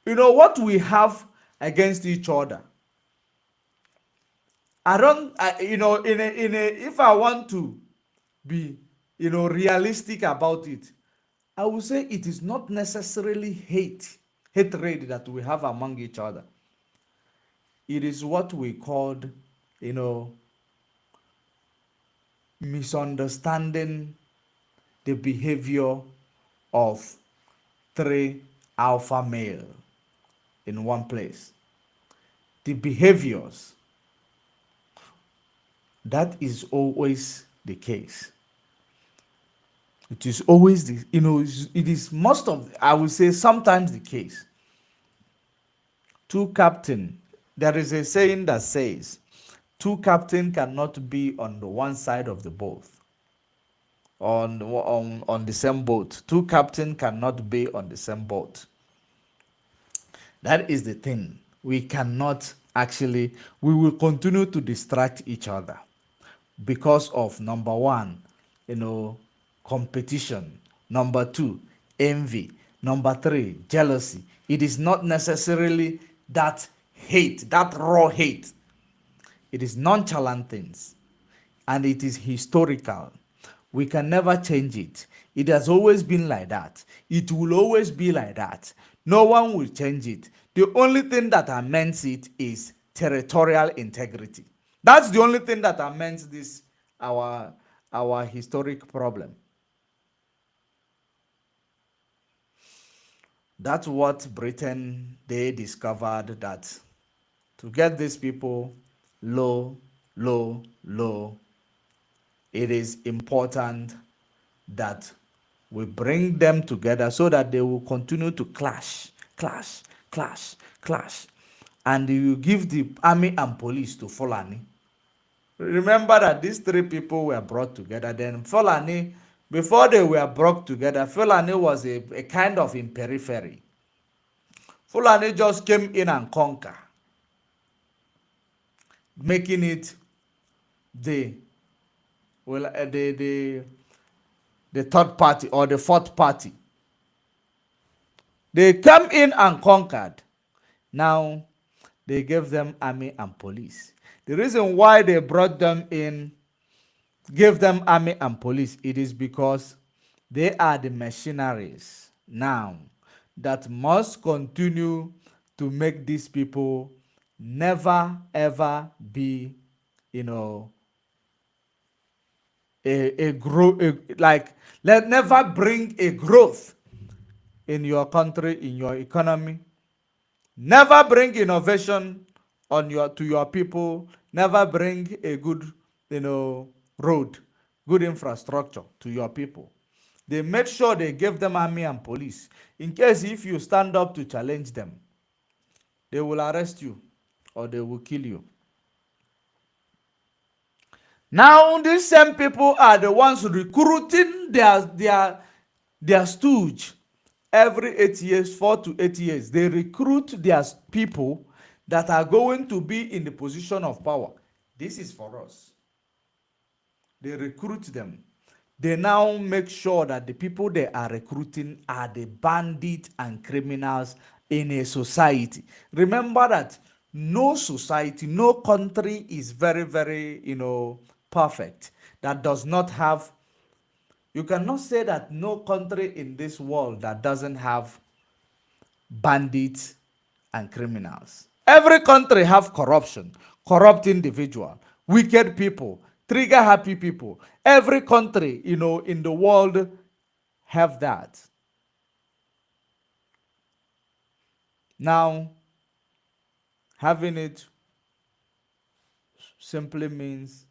what we have against each other. If I want to be, realistic about it, I would say it is not necessarily hatred that we have among each other. It is what we called, misunderstanding the behavior of three alpha male in one place. The behaviors, that is always the case. It is always the, it is most of, I would say sometimes the case. Two captain, there is a saying that says, two captain cannot be on the one side of the boat, on the same boat. Two captain cannot be on the same boat. That is the thing. We cannot actually, we will continue to distract each other because of number one, competition. Number two, envy. Number three, jealousy. It is not necessarily that hate, that raw hate. It is nonchalant things, and it is historical. We can never change it. It has always been like that. It will always be like that. No one will change it. The only thing that amends it is territorial integrity. That's the only thing that amends this our historic problem. That's what Britain, they discovered, that to get these people low, low, low, it is important that we bring them together so that they will continue to clash, clash, clash, clash. And you give the army and police to Fulani. Remember that these three people were brought together. Then Fulani, before they were brought together, Fulani was a kind of in periphery. Fulani just came in and conquer, making it the well the third party or the fourth party. They came in and conquered. Now they gave them army and police. The reason why they brought them in, gave them army and police, it is because they are the machineries now that must continue to make these people never ever be, let never bring a growth in your country, in your economy. Never bring innovation to your people. Never bring a good, road, good infrastructure to your people. They made sure they gave them army and police. In case if you stand up to challenge them, they will arrest you or they will kill you. Now these same people are the ones recruiting their stooge. Every 8 years, 4 to 8 years, they recruit their people that are going to be in the position of power. This is for us. They recruit them. They now make sure that the people they are recruiting are the bandits and criminals in a society. Remember that no society, no country is very, very, perfect. That does not have, you cannot say that no country in this world that doesn't have bandits and criminals. Every country have corruption, corrupt individual, wicked people, trigger happy people. Every country, in the world have that. Now, having it simply means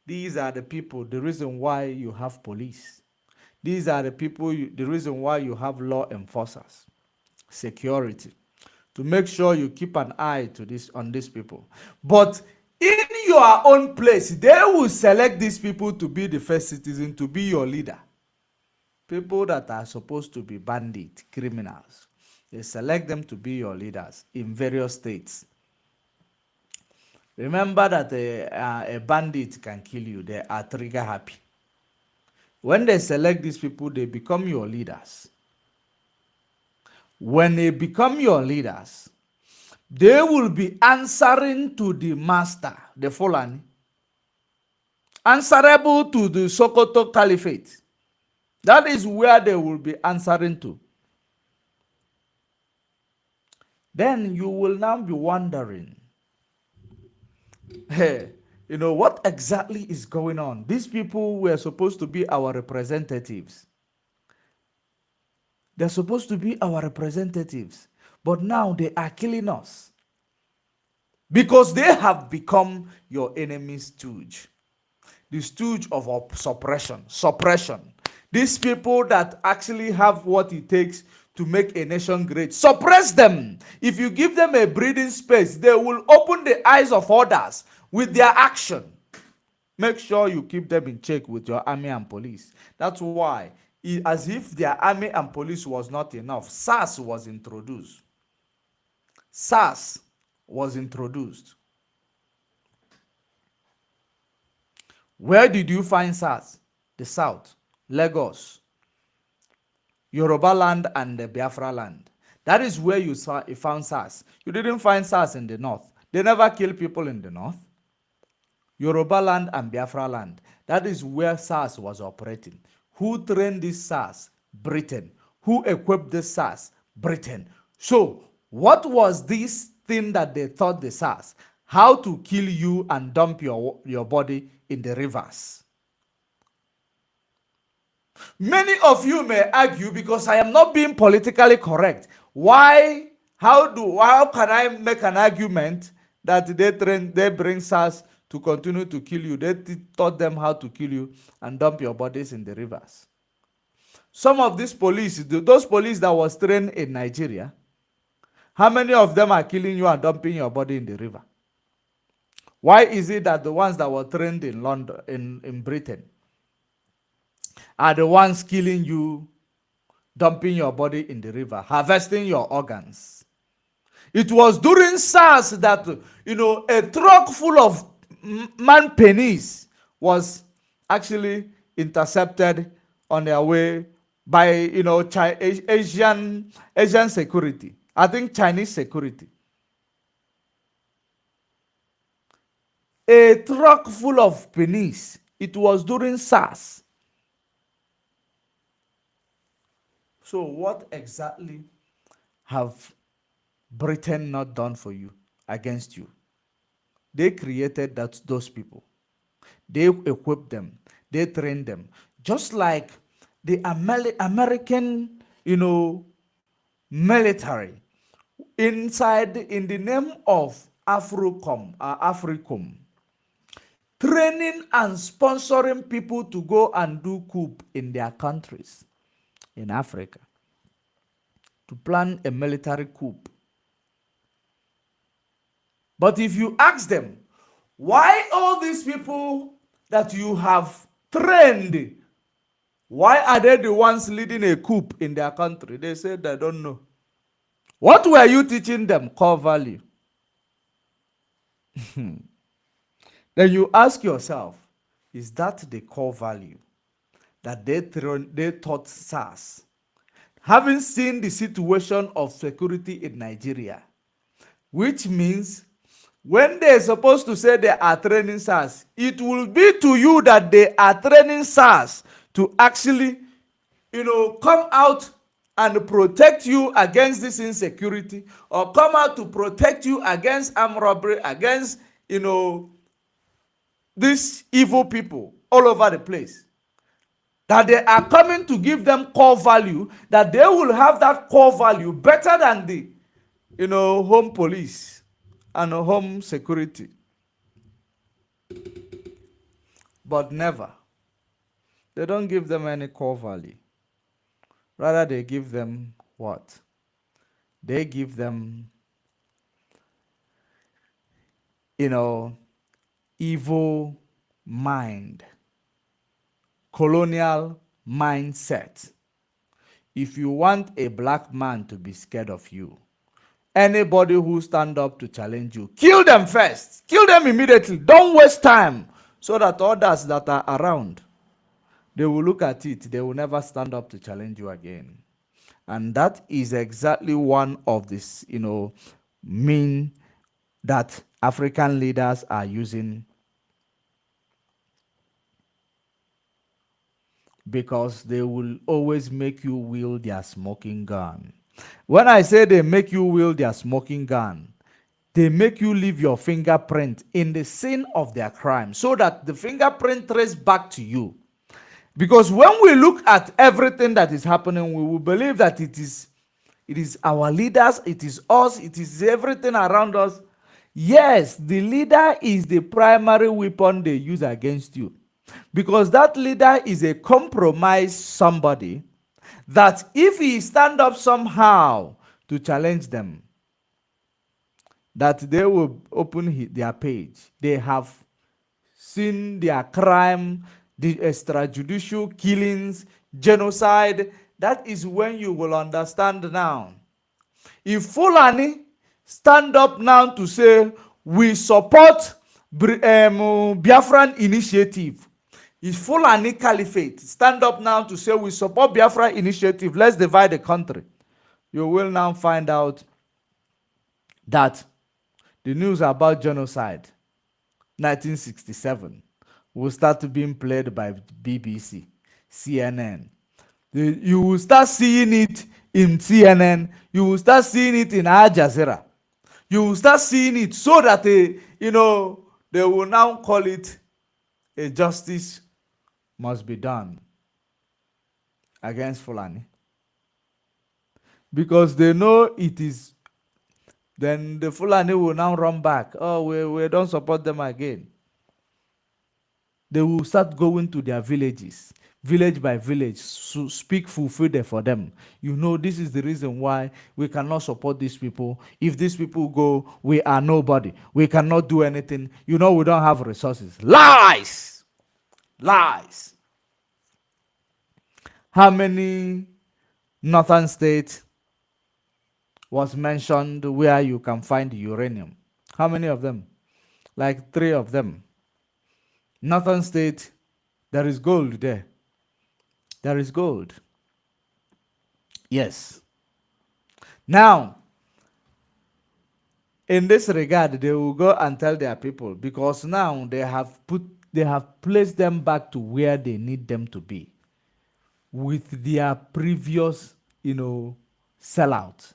these are the people, the reason why you have police. These are the people, the reason why you have law enforcers, security, to make sure you keep an eye on these people. But in your own place, they will select these people to be the first citizen, to be your leader. People that are supposed to be bandits, criminals, they select them to be your leaders in various states. Remember that a bandit can kill you. They are trigger happy. When they select these people, they become your leaders. When they become your leaders, they will be answering to the master, the Fulani, answerable to the Sokoto Caliphate. That is where they will be answering to. Then you will now be wondering, hey, what exactly is going on? These people were supposed to be our representatives. They're supposed to be our representatives. But now they are killing us. Because they have become your enemy's stooge. the stooge of suppression. These people that actually have what it takes to make a nation great, suppress them. If you give them a breathing space, they will open the eyes of others with their action. Make sure you keep them in check with your army and police. That's why, as if their army and police was not enough, SARS was introduced. SARS was introduced. Where did you find SARS? The South, Lagos, Yoruba land, and the Biafra land. That is where you found SARS. You didn't find SARS in the North. They never kill people in the North. Yoruba land and Biafra land. That is where SARS was operating. Who trained this SARS? Britain. Who equipped this SARS? Britain. So, what was this thing that they thought the SARS? How to kill you and dump your body in the rivers. Many of you may argue, because I am not being politically correct, how can I make an argument that they bring SARS to continue to kill you? They taught them how to kill you and dump your bodies in the rivers. Some of these police, those police that was trained in Nigeria, how many of them are killing you and dumping your body in the river? Why is it that the ones that were trained in London, in Britain, are the ones killing you, dumping your body in the river, harvesting your organs? It was during SARS that, a truck full of man pennies was actually intercepted on their way by, Asian security. I think Chinese security. A truck full of pennies. It was during SARS. So what exactly have Britain not done for you, against you? They created those people. They equipped them. They trained them. Just like the American, military, in the name of Africom, training and sponsoring people to go and do coup in their countries in Africa, to plan a military coup. But if you ask them, why all these people that you have trained, why are they the ones leading a coup in their country? They say they don't know. What were you teaching them? Core value. Then you ask yourself, is that the core value that they taught SARS? Having seen the situation of security in Nigeria, which means when they're supposed to say they are training SARS, it will be to you that they are training SARS to actually, come out and protect you against this insecurity, or come out to protect you against armed robbery, against, these evil people all over the place. That they are coming to give them core value, that they will have that core value better than the, home police and home security. But never. They don't give them any core value. Rather, they give them what? They give them, evil mind, colonial mindset. If you want a black man to be scared of you, anybody who stand up to challenge you, kill them first. Kill them immediately. Don't waste time, so that others that are around, they will look at it. They will never stand up to challenge you again. And that is exactly one of this, mean that African leaders are using, because they will always make you wield their smoking gun. When I say they make you wield their smoking gun, they make you leave your fingerprint in the scene of their crime, so that the fingerprint traces back to you. Because when we look at everything that is happening, we will believe that it is our leaders, it is us, it is everything around us. Yes, the leader is the primary weapon they use against you. Because that leader is a compromised somebody that if he stand up somehow to challenge them, that they will open their page. They have seen their crime, the extrajudicial killings, genocide. That is when you will understand now. If Fulani stand up now to say we support Biafran initiative, if Fulani Caliphate stand up now to say we support Biafra initiative, let's divide the country, you will now find out that the news about genocide 1967 will start being played by BBC, CNN. You will start seeing it in CNN. You will start seeing it in Al Jazeera. You will start seeing it so that they will now call it a justice must be done against Fulani, because they know it is. Then the Fulani will now run back. Oh, we don't support them again. They will start going to their villages, village by village, to speak Fulfilde for them. You know, this is the reason why we cannot support these people. If these people go, we are nobody. We cannot do anything. You know, we don't have resources. Lies! Lies! How many northern states was mentioned where you can find uranium? How many of them? Like 3 of them. Northern state, there is gold there. There is gold. Yes. Now, in this regard, they will go and tell their people, because now they have placed them back to where they need them to be with their previous, sellout.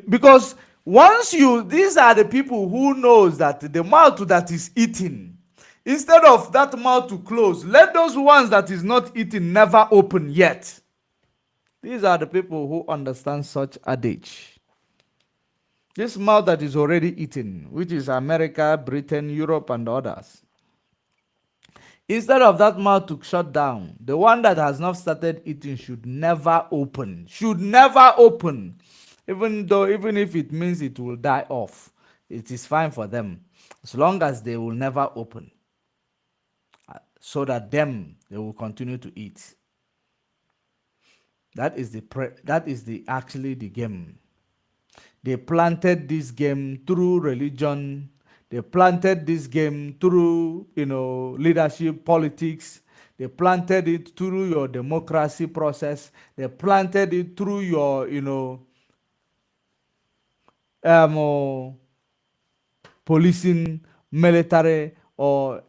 Because once these are the people who knows that the mouth that is eating, instead of that mouth to close, let those ones that is not eating never open yet. These are the people who understand such adage. This mouth that is already eaten, which is America, Britain, Europe, and others, instead of that mouth to shut down, the one that has not started eating should never open. Should never open. Even if it means it will die off, it is fine for them, as long as they will never open, so that they will continue to eat. That is actually the game. They planted this game through religion. They planted this game through, leadership, politics. They planted it through your democracy process. They planted it through your, policing, military, or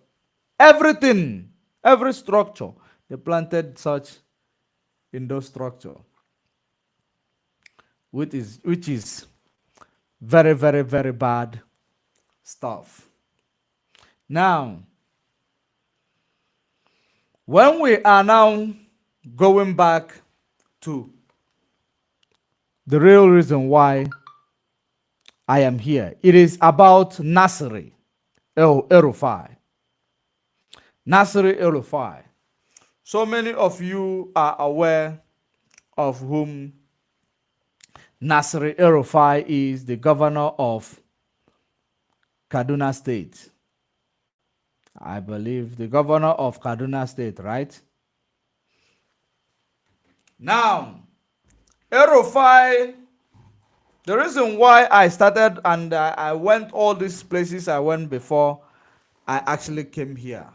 everything, every structure. They planted such in those structure, which is very, very, very bad stuff. Now, when we are now going back to the real reason why I am here, it is about Nasri El-Rufai. Nasri El-Rufai. So many of you are aware of whom Nasri El-Rufai is, the governor of Kaduna State. I believe the governor of Kaduna State, right? Now, El-Rufai, the reason why I started and I went all these places I went before I actually came here,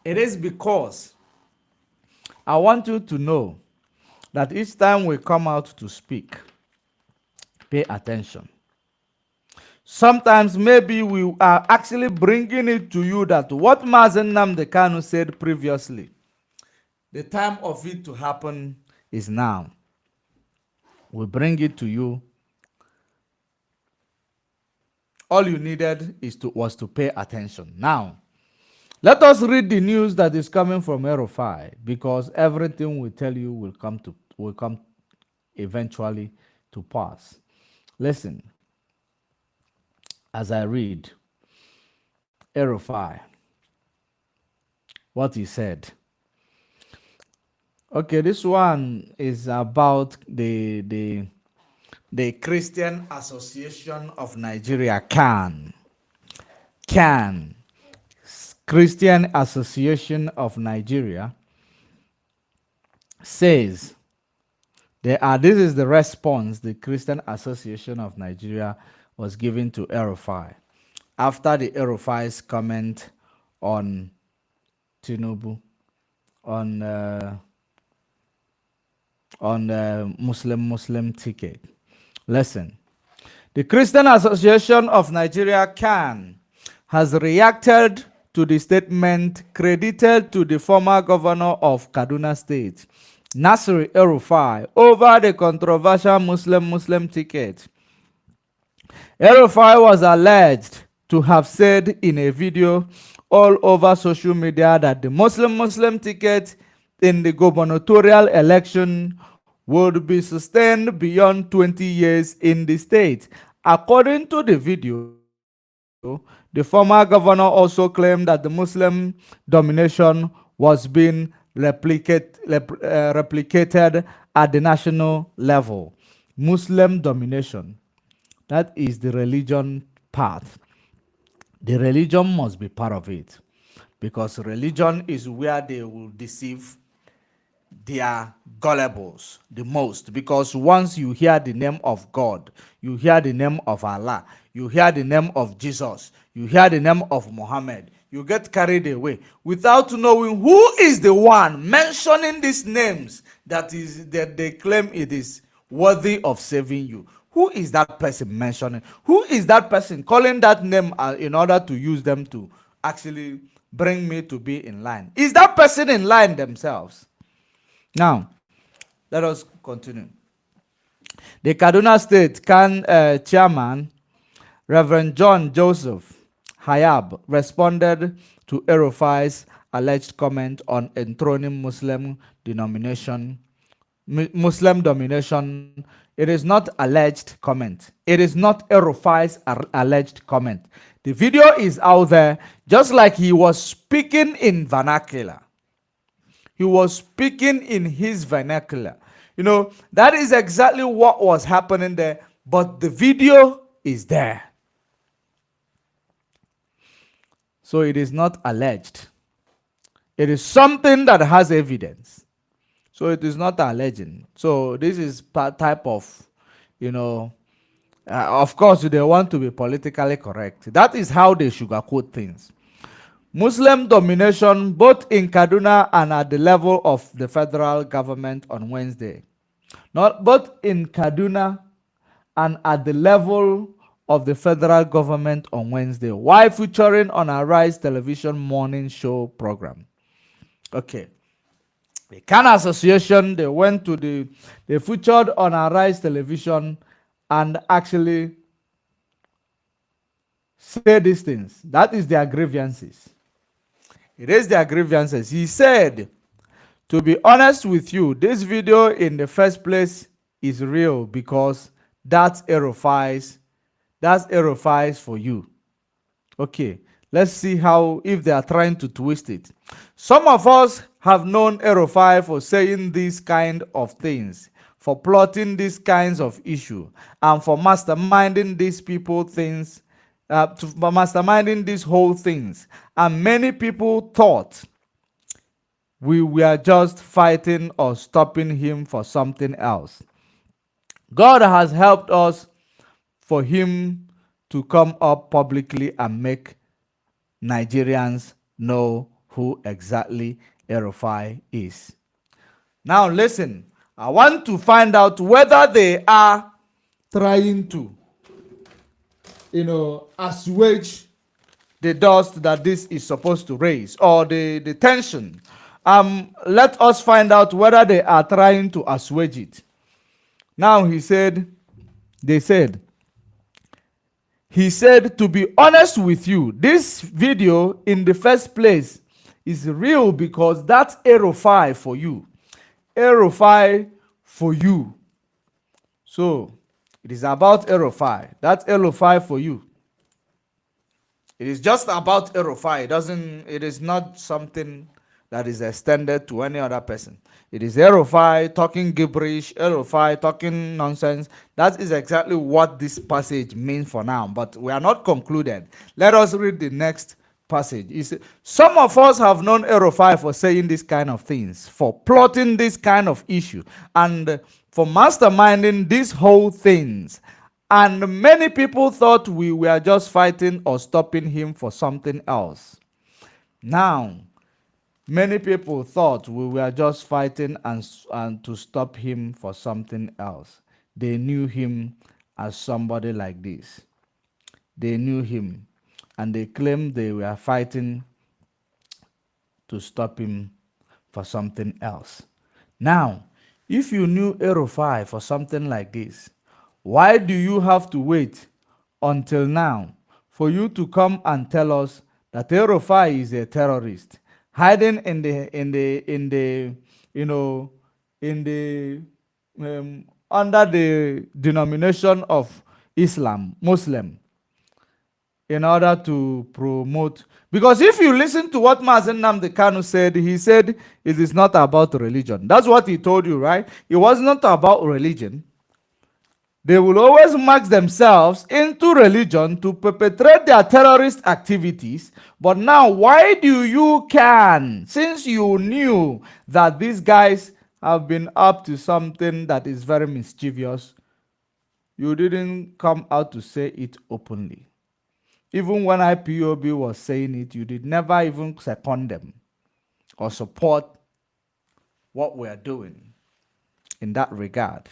it is because I want you to know that each time we come out to speak, pay attention. Sometimes maybe we are actually bringing it to you that what Mazen Nnamdi Kanu said previously, the time of it to happen is now. We bring it to you. All you needed was to pay attention. Now, let us read the news that is coming from El-Rufai, because everything we tell you will come eventually to pass. Listen, as I read, Rufai, what he said. Okay, this one is about the Christian Association of Nigeria, CAN, Christian Association of Nigeria, says this is the response the Christian Association of Nigeria was giving to Rufai after the Rufai's comment on Tinubu, on Muslim ticket. Listen, the Christian Association of Nigeria, CAN, has reacted to the statement credited to the former governor of Kaduna State, Nasir El-Rufai, over the controversial Muslim ticket. El-Rufai was alleged to have said in a video all over social media that the Muslim ticket in the gubernatorial election would be sustained beyond 20 years in the state. According to the video, the former governor also claimed that the Muslim domination was being replicated at the national level. Muslim domination, that is the religion part. The religion must be part of it, because religion is where they will deceive their gullibles the most. Because once you hear the name of God, you hear the name of Allah, you hear the name of Jesus, you hear the name of Muhammad, you get carried away without knowing who is the one mentioning these names that they claim it is worthy of saving you. Who is that person mentioning? Who is that person calling that name in order to use them to actually bring me to be in line? Is that person in line themselves? Now, let us continue. The Kaduna State CAN chairman, Reverend John Joseph Hayab, responded to El-Rufai's alleged comment on enthroning Muslim domination. It is not alleged comment. It is not El-Rufai's alleged comment. The video is out there, just like he was speaking in vernacular. He was speaking in his vernacular. You know, that is exactly what was happening there, but the video is there. So it is not alleged. It is something that has evidence. So it is not alleging. So this is type of, of course, they want to be politically correct. That is how they sugarcoat things. Muslim domination both in Kaduna and at the level of the federal government on Wednesday. Not both in Kaduna and at the level of the federal government on Wednesday, while featuring on Arise television morning show program. Okay. The CAN Association, they featured on Arise television and actually say these things. That is their grievances. It is their grievances. He said, to be honest with you, this video in the first place is real because that's El-Rufai's for you. Okay, let's see if they are trying to twist it. Some of us have known El-Rufai for saying these kind of things, for plotting these kinds of issues, and for masterminding these people things, masterminding these whole things. And many people thought we were just fighting or stopping him for something else. God has helped us for him to come up publicly and make Nigerians know who exactly El-Rufai is. Now listen, I want to find out whether they are trying to, assuage the dust that this is supposed to raise, or the tension. Let us find out whether they are trying to assuage it. Now he said, to be honest with you, this video in the first place is real because that's El-Rufai for you. El-Rufai for you. So it is about El-Rufai. That's El-Rufai for you. It is just about Erufai. It is not something that is extended to any other person. It is Erufai talking gibberish, Erufai talking nonsense. That is exactly what this passage means for now. But we are not concluded. Let us read the next passage. Some of us have known Erufai for saying this kind of things, for plotting this kind of issue, and for masterminding these whole things. And many people thought we were just fighting or stopping him for something else. Now, many people thought we were just fighting and to stop him for something else. They knew him as somebody like this. They knew him, and they claimed they were fighting to stop him for something else. Now, if you knew Erufai for something like this, why do you have to wait until now for you to come and tell us that Erufai is a terrorist, hiding in the under the denomination of Muslim, in order to promote? Because if you listen to what Mazen Nnamdi Kanu said, he said it is not about religion. That's what he told you, right? It was not about religion. They will always mark themselves into religion to perpetrate their terrorist activities. But now, why do you since you knew that these guys have been up to something that is very mischievous, you didn't come out to say it openly? Even when IPOB was saying it, you did never even second them or support what we're doing in that regard.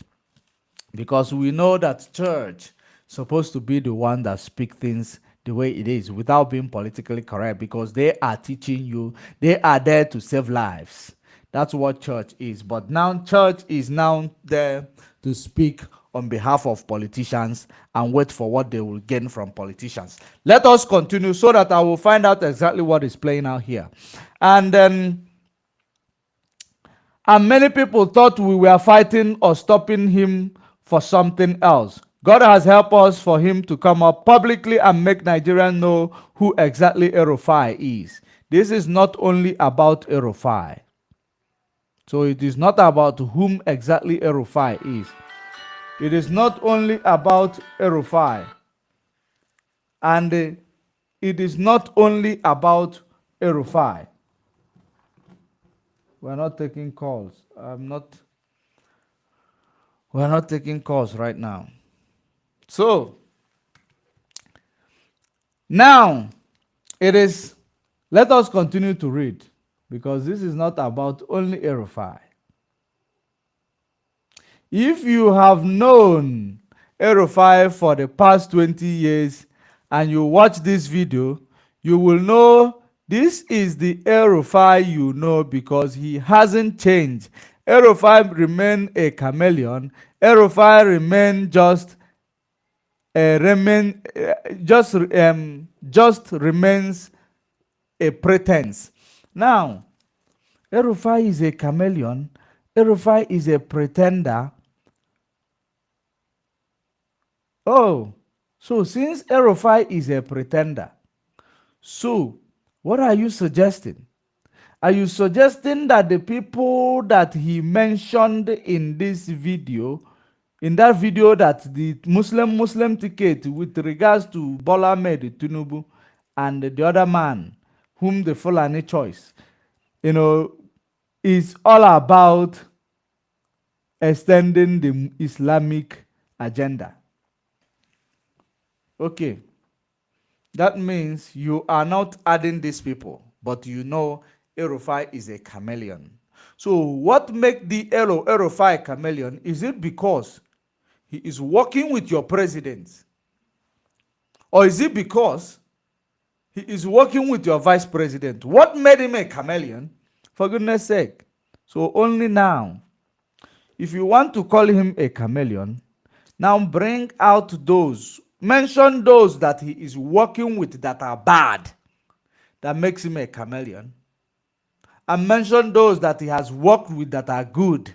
Because we know that church supposed to be the one that speak things the way it is without being politically correct, because they are teaching you, they are there to save lives. That's what church is. But now church is now there to speak on behalf of politicians and wait for what they will gain from politicians. Let us continue so that I will find out exactly what is playing out here. And then, and many people thought we were fighting or stopping him for something else. God has helped us for him to come up publicly and make Nigerians know who exactly Erufai is. This is not only about Erufai. So it is not about whom exactly Erufai is. It is not only about Erufai. And it is not only about Erufai. We're not taking calls. We're not taking calls right now. So, now, let us continue to read, because this is not about only Erufai. If you have known Erufai for the past 20 years and you watch this video, you will know this is the Erufai you know, because he hasn't changed. Erufai remain a chameleon. Erufai remain just remains a pretense. Now, Erufai is a chameleon. Erufai is a pretender. Oh, so since Erufai is a pretender, so what are you suggesting? Are you suggesting that the people that he mentioned in this video, in that video, that the Muslim ticket with regards to Bola Ahmed Tinubu and the other man, whom the Fulani choice, is all about extending the Islamic agenda? Okay. That means you are not adding these people, but you know Erufai is a chameleon. So what makes the Erufai a chameleon? Is it because he is working with your president? Or is it because he is working with your vice president? What made him a chameleon? For goodness sake. So only now, if you want to call him a chameleon, now bring out mention those that he is working with that are bad, that makes him a chameleon, and mention those that he has worked with that are good,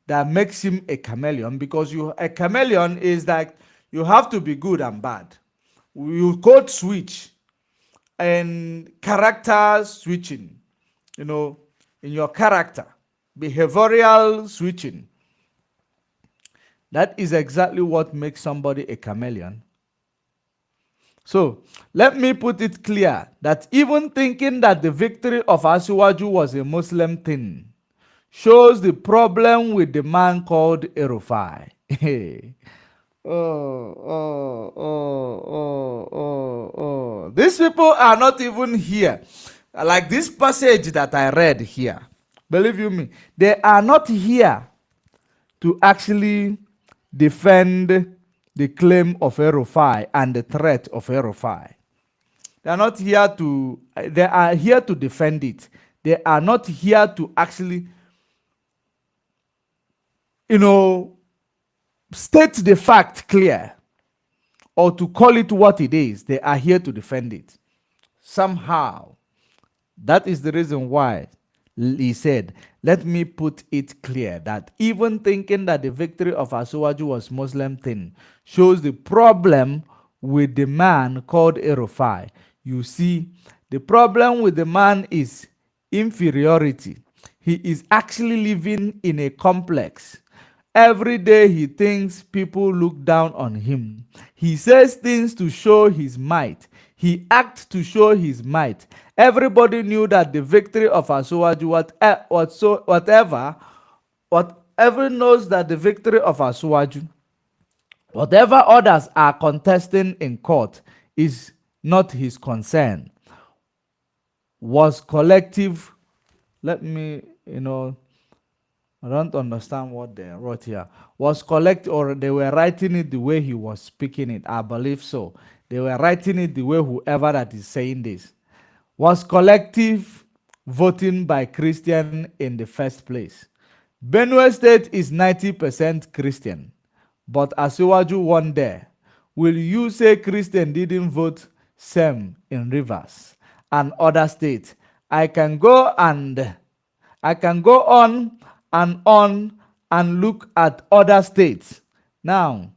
that makes him a chameleon. Because a chameleon is like, you have to be good and bad. You code switch. and character switching, in your character, behavioral switching. That is exactly what makes somebody a chameleon. So let me put it clear that even thinking that the victory of Asiwaju was a Muslim thing shows the problem with the man called Erufai. Oh. These people are not even here. Like this passage that I read here. Believe you me, they are not here to actually defend the claim of Erufai and the threat of Erufai. They are not here to, they are here to defend it. They are not here to actually, state the fact clear or to call it what it is. They are here to defend it. Somehow, that is the reason why he said, let me put it clear that even thinking that the victory of Asiwaju was Muslim thing shows the problem with the man called Erufai. You see, the problem with the man is inferiority. He is actually living in a complex. Every day he thinks people look down on him. He says things to show his might. He acts to show his might. Everybody knew that the victory of Asiwaju, whatever knows that the victory of Asiwaju, whatever others are contesting in court, is not his concern. Was collective. Let me, I don't understand what they wrote here. Was collective, or they were writing it the way he was speaking it. I believe so. They were writing it the way whoever that is saying this. Was collective voting by Christian in the first place. Benue State is 90% Christian, but Asiwaju won there. Will you say Christian didn't vote same in Rivers and other states? I can go on and look at other states. Now,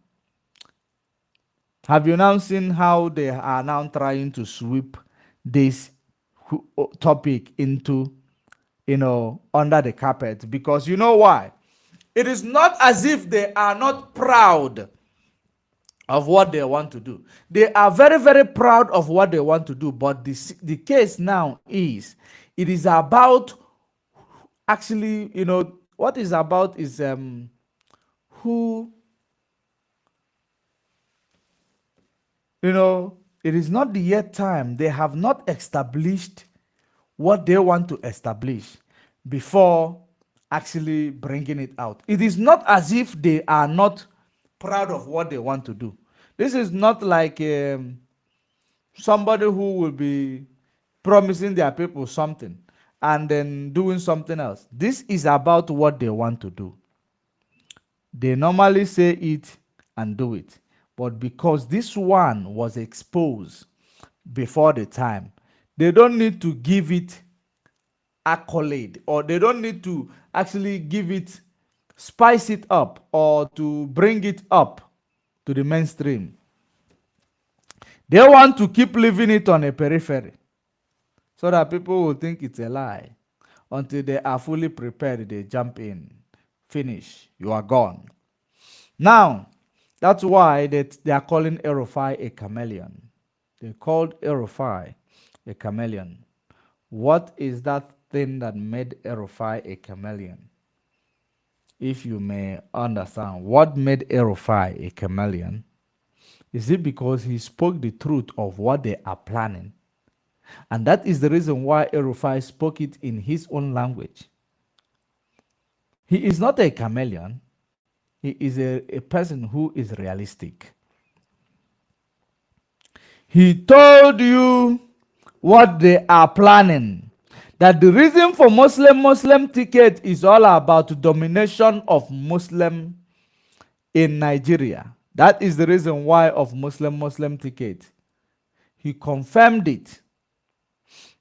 have you now seen how they are now trying to sweep this topic into, under the carpet? Because you know why? It is not as if they are not proud of what they want to do. They are very, very proud of what they want to do. But the case now is, it is about actually, what is about is who, it is not the yet time. They have not established what they want to establish before actually bringing it out. It is not as if they are not proud of what they want to do. This is not like somebody who will be promising their people something and then doing something else. This is about what they want to do. They normally say it and do it. But because this one was exposed before the time, they don't need to give it accolade, or they don't need to actually give it, spice it up, or to bring it up to the mainstream. They want to keep leaving it on a periphery so that people will think it's a lie. Until they are fully prepared, they jump in. Finish. You are gone. Now, that's why they are calling Erufai a chameleon. They called Erufai a chameleon. What is that thing that made Erufai a chameleon? If you may understand, what made Erufai a chameleon? Is it because he spoke the truth of what they are planning? And that is the reason why Erufai spoke it in his own language. He is not a chameleon. He is a person who is realistic. He told you what they are planning. That the reason for Muslim ticket is all about domination of Muslim in Nigeria. That is the reason why of Muslim ticket. He confirmed it.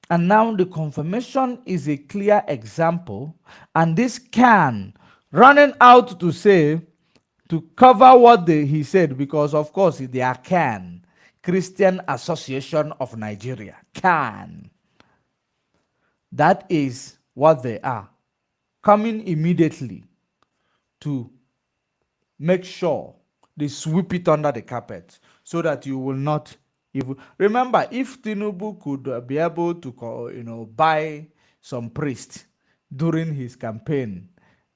And now the confirmation is a clear example. And this can running out to say, to cover what he said, because of course they are can Christian Association of Nigeria, CAN. That is what they are. Coming immediately to make sure they sweep it under the carpet so that you will not even remember. If Tinubu could be able to buy some priest during his campaign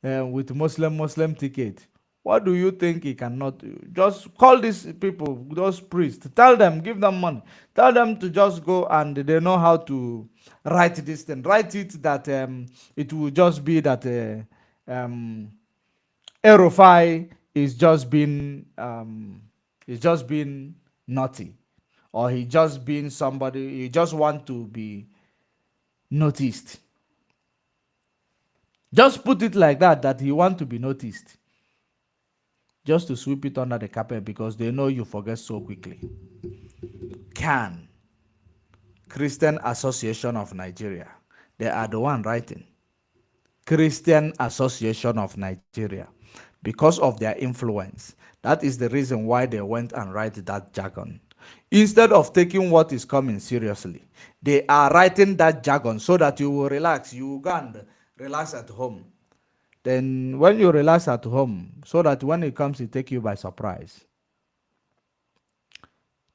with Muslim ticket, what do you think he cannot do? Just call these people, those priests, tell them, give them money, tell them to just go, and they know how to write this thing, write it that it will just be that rufai is just being naughty, or he just being somebody, he just want to be noticed. Just put it like that, that he want to be noticed, just to sweep it under the carpet, because they know you forget so quickly. CAN, Christian Association of Nigeria, they are the one writing. Christian Association of Nigeria, because of their influence. That is the reason why they went and write that jargon. Instead of taking what is coming seriously, they are writing that jargon so that you will relax. You will go and relax at home. Then when you relax at home, so that when it comes, it take you by surprise.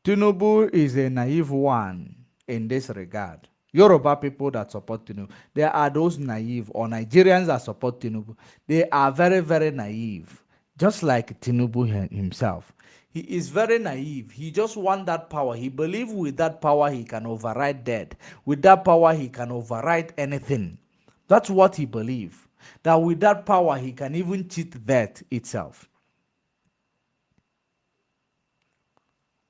Tinubu is a naive one in this regard. Yoruba people that support Tinubu, there are those naive, or Nigerians that support Tinubu. They are very, very naive, just like Tinubu himself. He is very naive. He just wants that power. He believes with that power he can override death. With that power he can override anything. That's what he believes. That with that power he can even cheat death itself.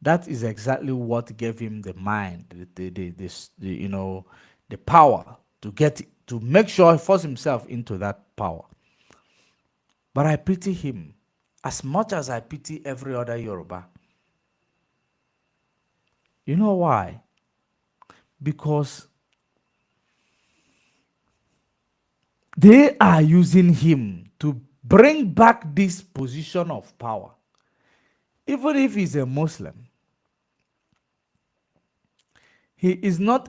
That is exactly what gave him the mind, the power to make sure he force himself into that power. But I pity him as much as I pity every other Yoruba. You know why? Because they are using him to bring back this position of power. Even if he's a Muslim, he is not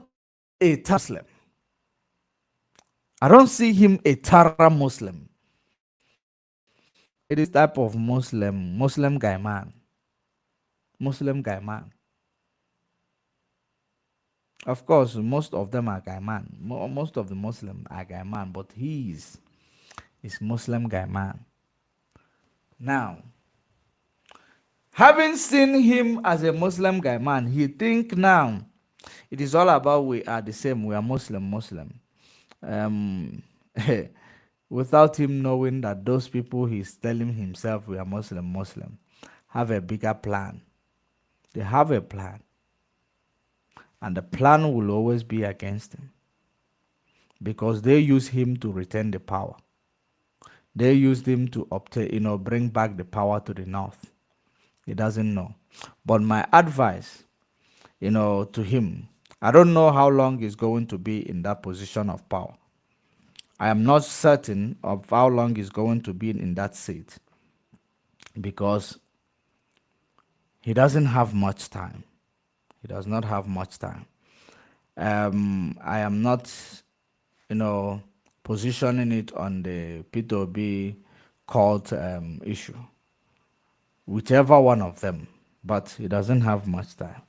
a Muslim. I don't see him a Tara Muslim. It is type of Muslim guy man. Muslim guy man. Of course, most of them are guy man. Most of the Muslims are guy man, but he is Muslim guy man. Now, having seen him as a Muslim guy man, he think now it is all about we are the same. We are Muslim. Without him knowing that those people he's telling himself we are Muslim, have a bigger plan. They have a plan. And the plan will always be against him. Because they use him to retain the power. They used him to obtain, bring back the power to the north. He doesn't know. But my advice, to him, I don't know how long he's going to be in that position of power. I am not certain of how long he's going to be in that seat, because he doesn't have much time. He does not have much time. I am not, positioning it on the P2B cult issue, whichever one of them, but he doesn't have much time.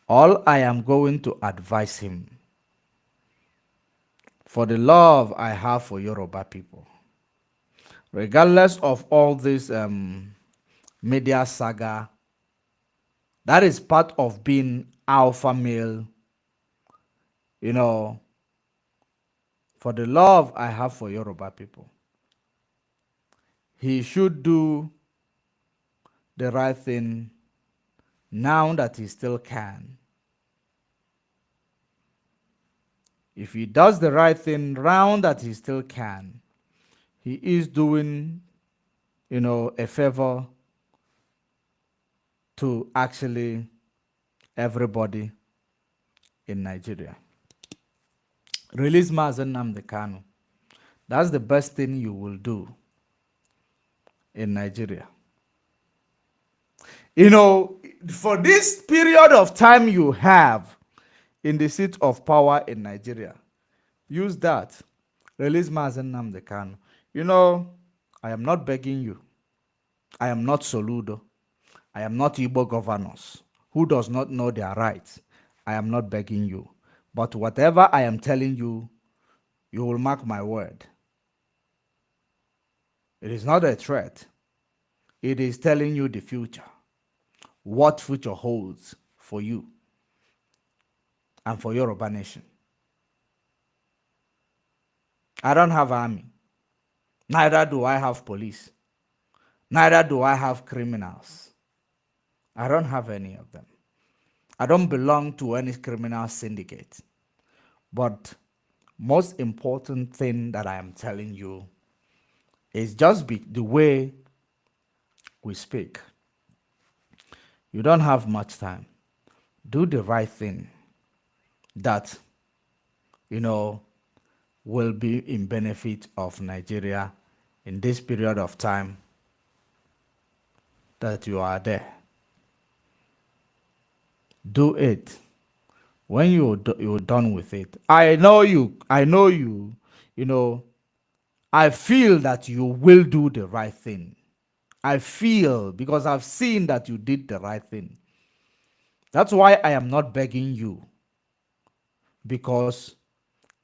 All I am going to advise him, for the love I have for Yoruba people, regardless of all this media saga, that is part of being alpha male, for the love I have for Yoruba people, he should do the right thing now that he still can. If he does the right thing now that he still can, he is doing, a favor to actually everybody in Nigeria. Release Mazen Nnamdi Kanu. That's the best thing you will do in Nigeria. for this period of time you have in the seat of power in Nigeria, use that. Release Mazen Nnamdi Kanu. You know, I am not begging you. I am not Soludo. I am not Igbo governors who does not know their rights. I am not begging you. But whatever I am telling you, you will mark my word. It is not a threat. It is telling you the future. What future holds for you and for Yoruba nation. I don't have army. Neither do I have police. Neither do I have criminals. I don't have any of them. I don't belong to any criminal syndicate. But most important thing that I am telling you is just be the way we speak. You don't have much time. Do the right thing that, will be in benefit of Nigeria in this period of time that you are there. Do it. When you're done with it, I know you, I feel that you will do the right thing. I feel, because I've seen that you did the right thing. That's why I am not begging you, because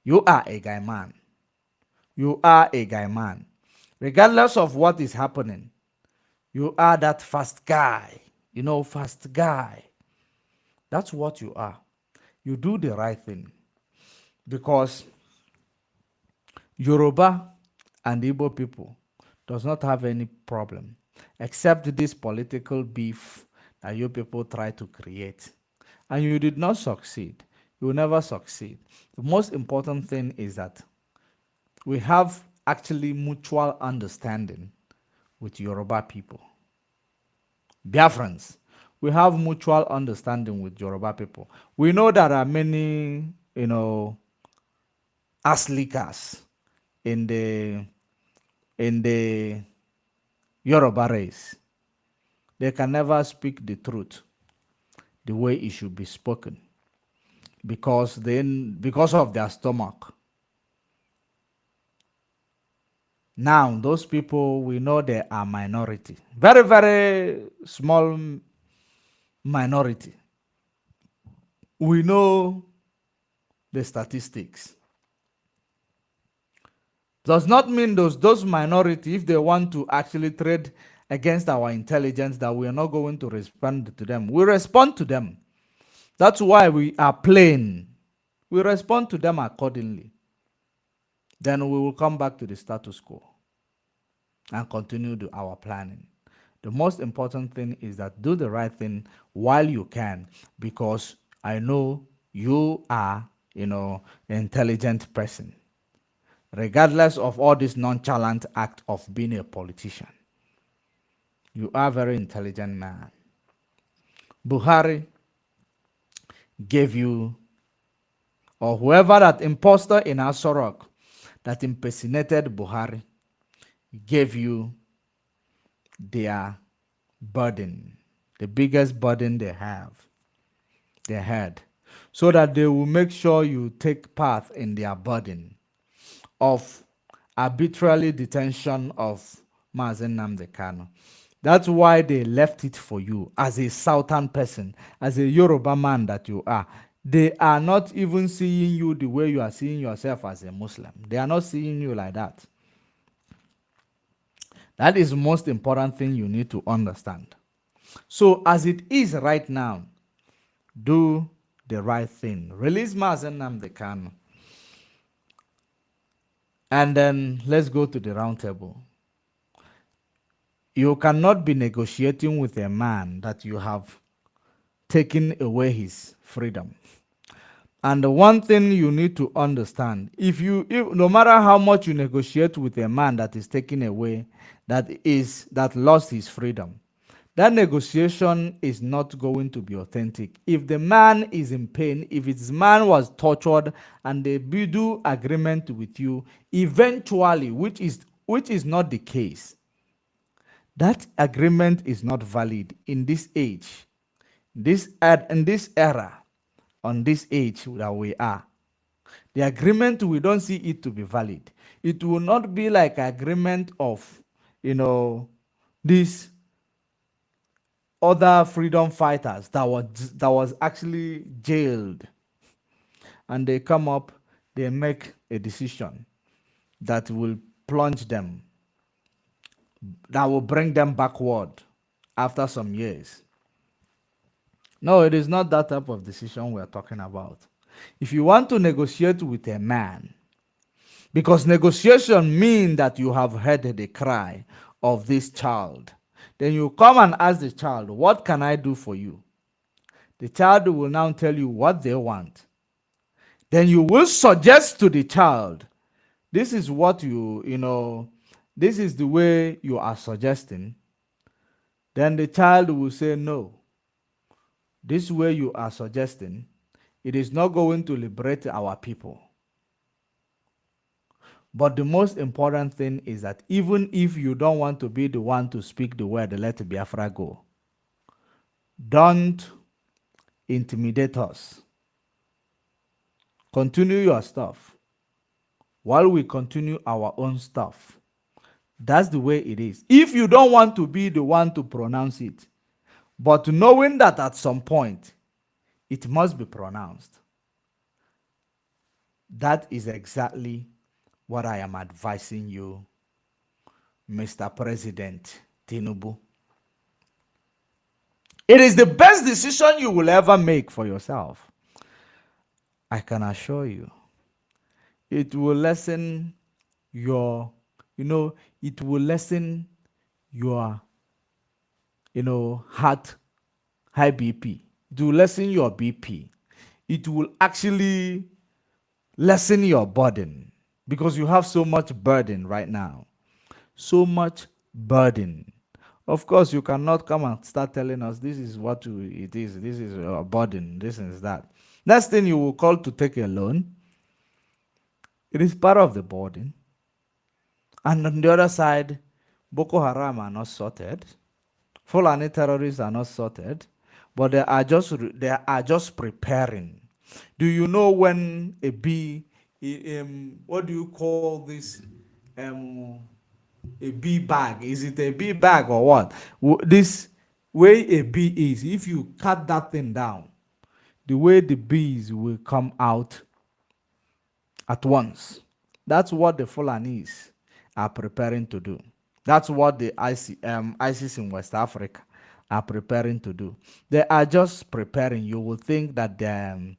you are a guy man. You are a guy man. Regardless of what is happening, you are that fast guy. Fast guy. That's what you are. You do the right thing. Because Yoruba and Igbo people does not have any problem except this political beef that you people try to create. And you did not succeed. You will never succeed. The most important thing is that we have actually mutual understanding with Yoruba people. Biafrans, we have mutual understanding with Yoruba people. We know there are many, aslikas in the Yoruba race. They can never speak the truth the way it should be spoken, because of their stomach. Now, those people, we know they are minority. Very, very small minority. We know the statistics. Does not mean those minority, if they want to actually trade against our intelligence, that we are not going to respond to them. We respond to them. That's why we are plain. We respond to them accordingly. Then we will come back to the status quo and continue our planning. The most important thing is that do the right thing while you can, because I know you are, an intelligent person, regardless of all this nonchalant act of being a politician. You are a very intelligent man. Buhari gave you, or whoever that imposter in Asorok that impersonated Buhari gave you their burden, the biggest burden they had, so that they will make sure you take part in their burden of arbitrary detention of Mazen Nnamdi Kanu. That's why they left it for you as a Southern person, as a Yoruba man that you are. They are not even seeing you the way you are seeing yourself as a Muslim. They are not seeing you like that. That is the most important thing you need to understand. So as it is right now, do the right thing. Release Mazen Nnamdi Kanu. And then let's go to the round table. You cannot be negotiating with a man that you have taken away his freedom. And the one thing you need to understand, if no matter how much you negotiate with a man that is taken away, that lost his freedom, that negotiation is not going to be authentic. If the man is in pain, if his man was tortured and they do agreement with you, eventually, which is not the case, that agreement is not valid in this age. in this era, on this age that we are, the agreement, we don't see it to be valid. It will not be like agreement of, these other freedom fighters that was actually jailed, and they come up, they make a decision that will plunge them, that will bring them backward after some years. No, it is not that type of decision we are talking about. If you want to negotiate with a man, because negotiation means that you have heard the cry of this child, then you come and ask the child, what can I do for you? The child will now tell you what they want. Then you will suggest to the child, this is what this is the way you are suggesting. Then the child will say, no, this way you are suggesting, it is not going to liberate our people. But the most important thing is that even if you don't want to be the one to speak the word, let Biafra go, don't intimidate us. Continue your stuff while we continue our own stuff. That's the way it is. If you don't want to be the one to pronounce it, but knowing that at some point it must be pronounced, that is exactly what I am advising you, Mr. President Tinubu. It is the best decision you will ever make for yourself. I can assure you. It will lessen your, it will lessen your, heart, high BP. It will lessen your BP. It will actually lessen your burden, because you have so much burden right now. So much burden. Of course, you cannot come and start telling us this is what it is, this is a burden, this is that. Next thing, you will call to take a loan. It is part of the burden. And on the other side, Boko Haram are not sorted. Fulani terrorists are not sorted, but they are just preparing. Do you know when a bee, what do you call this? A bee bag? Is it a bee bag or what? This way a bee is, if you cut that thing down, the way the bees will come out at once. That's what the Fulanis are preparing to do. That's what the ISIS in West Africa are preparing to do. They are just preparing. You will think that they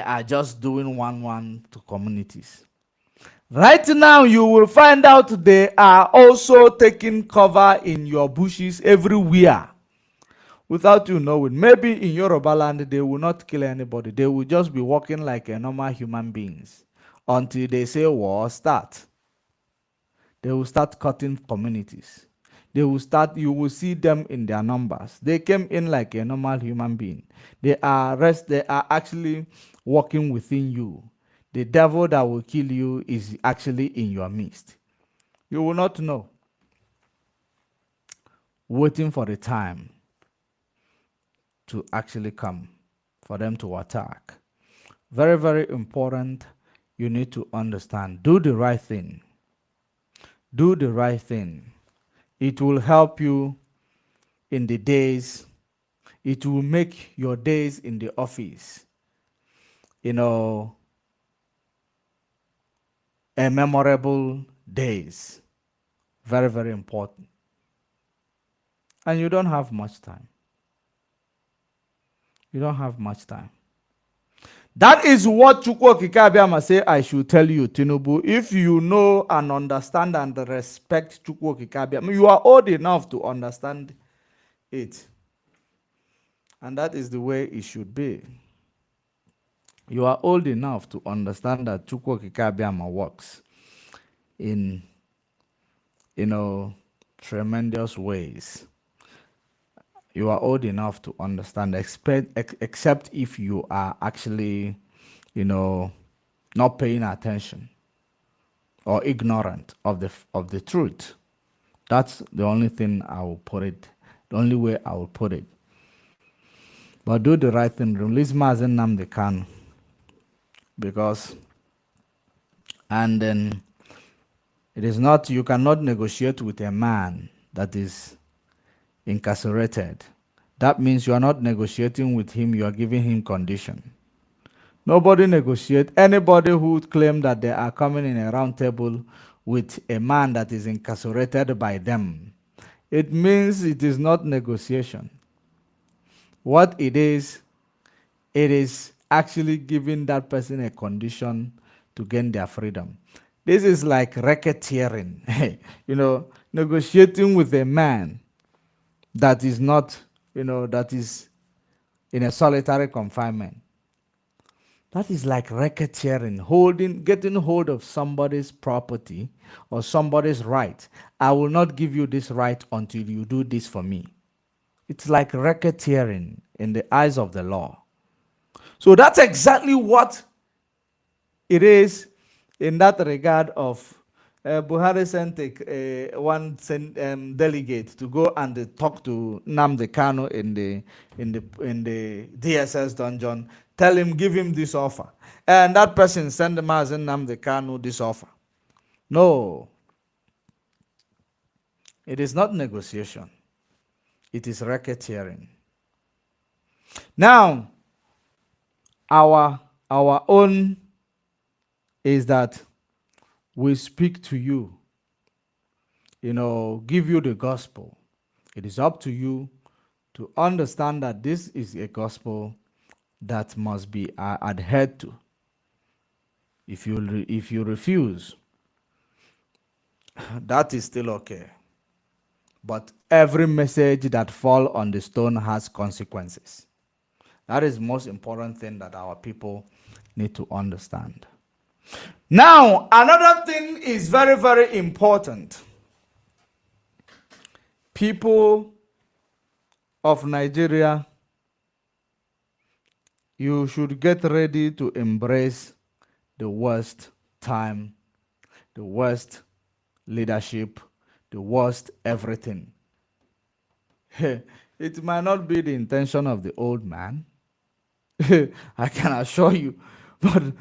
are just doing one to communities. Right now, you will find out they are also taking cover in your bushes everywhere without you knowing. Maybe in Yoruba land, they will not kill anybody. They will just be walking like a normal human beings until they say war start. They will start cutting communities. You will see them in their numbers. They came in like a normal human being. They are actually working within you. The devil that will kill you is actually in your midst. You will not know. Waiting for the time to actually come, for them to attack. Very, very important. You need to understand. Do the right thing. Do the right thing. It will help you in the days. It will make your days in the office, a memorable days. Very, very important. And you don't have much time. You don't have much time. That is what Chukwuokike Abịama say I should tell you, Tinubu. If you know and understand and respect Chukwuokike Abịama, you are old enough to understand it. And that is the way it should be. You are old enough to understand that Chukwuokike Abịama works in, tremendous ways. You are old enough to understand, except if you are actually, not paying attention or ignorant of the truth. That's the only thing I will put it, the only way I will put it. But do the right thing. Release Mazen Nnamdi Kanu. Because, and then it is not, you cannot negotiate with a man that is incarcerated. That means you are not negotiating with him, you are giving him condition. Nobody negotiate. Anybody who claim that they are coming in a round table with a man that is incarcerated by them, it means it is not negotiation. What it is actually giving that person a condition to gain their freedom. This is like racketeering, negotiating with a man that is not, that is in a solitary confinement. That is like racketeering, getting hold of somebody's property or somebody's right. I will not give you this right until you do this for me. It's like racketeering in the eyes of the law. So that's exactly what it is in that regard of Buhari sent one delegate to go and talk to Nnamdi Kanu in the DSS dungeon. Tell him, give him this offer, and that person sent Mazen Nnamdi Kanu this offer. No, it is not negotiation. It is racketeering. Now, our own is that we speak to you, give you the gospel. It is up to you to understand that this is a gospel that must be adhered to. If you refuse, that is still okay. But every message that falls on the stone has consequences. That is the most important thing that our people need to understand. Now, another thing is very, very important. People of Nigeria, you should get ready to embrace the worst time, the worst leadership, the worst everything. It might not be the intention of the old man. I can assure you. But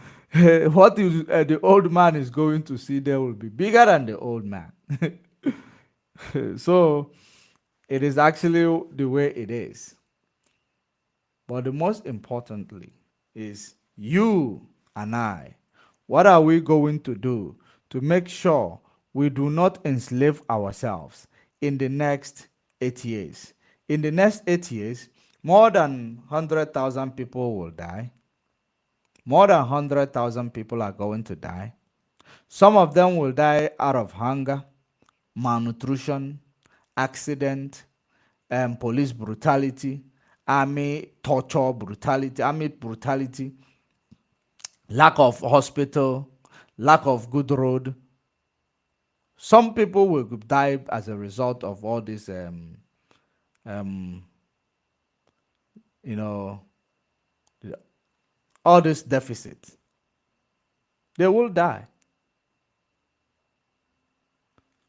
what the old man is going to see there will be bigger than the old man. So it is actually the way it is. But the most importantly is you and I. What are we going to do to make sure we do not enslave ourselves in the next 8 years? In the next 8 years, more than 100,000 people will die. More than 100,000 people are going to die. Some of them will die out of hunger, malnutrition, accident, police brutality, army torture brutality, army brutality, lack of hospital, lack of good road. Some people will die as a result of all this, all this deficit. They will die.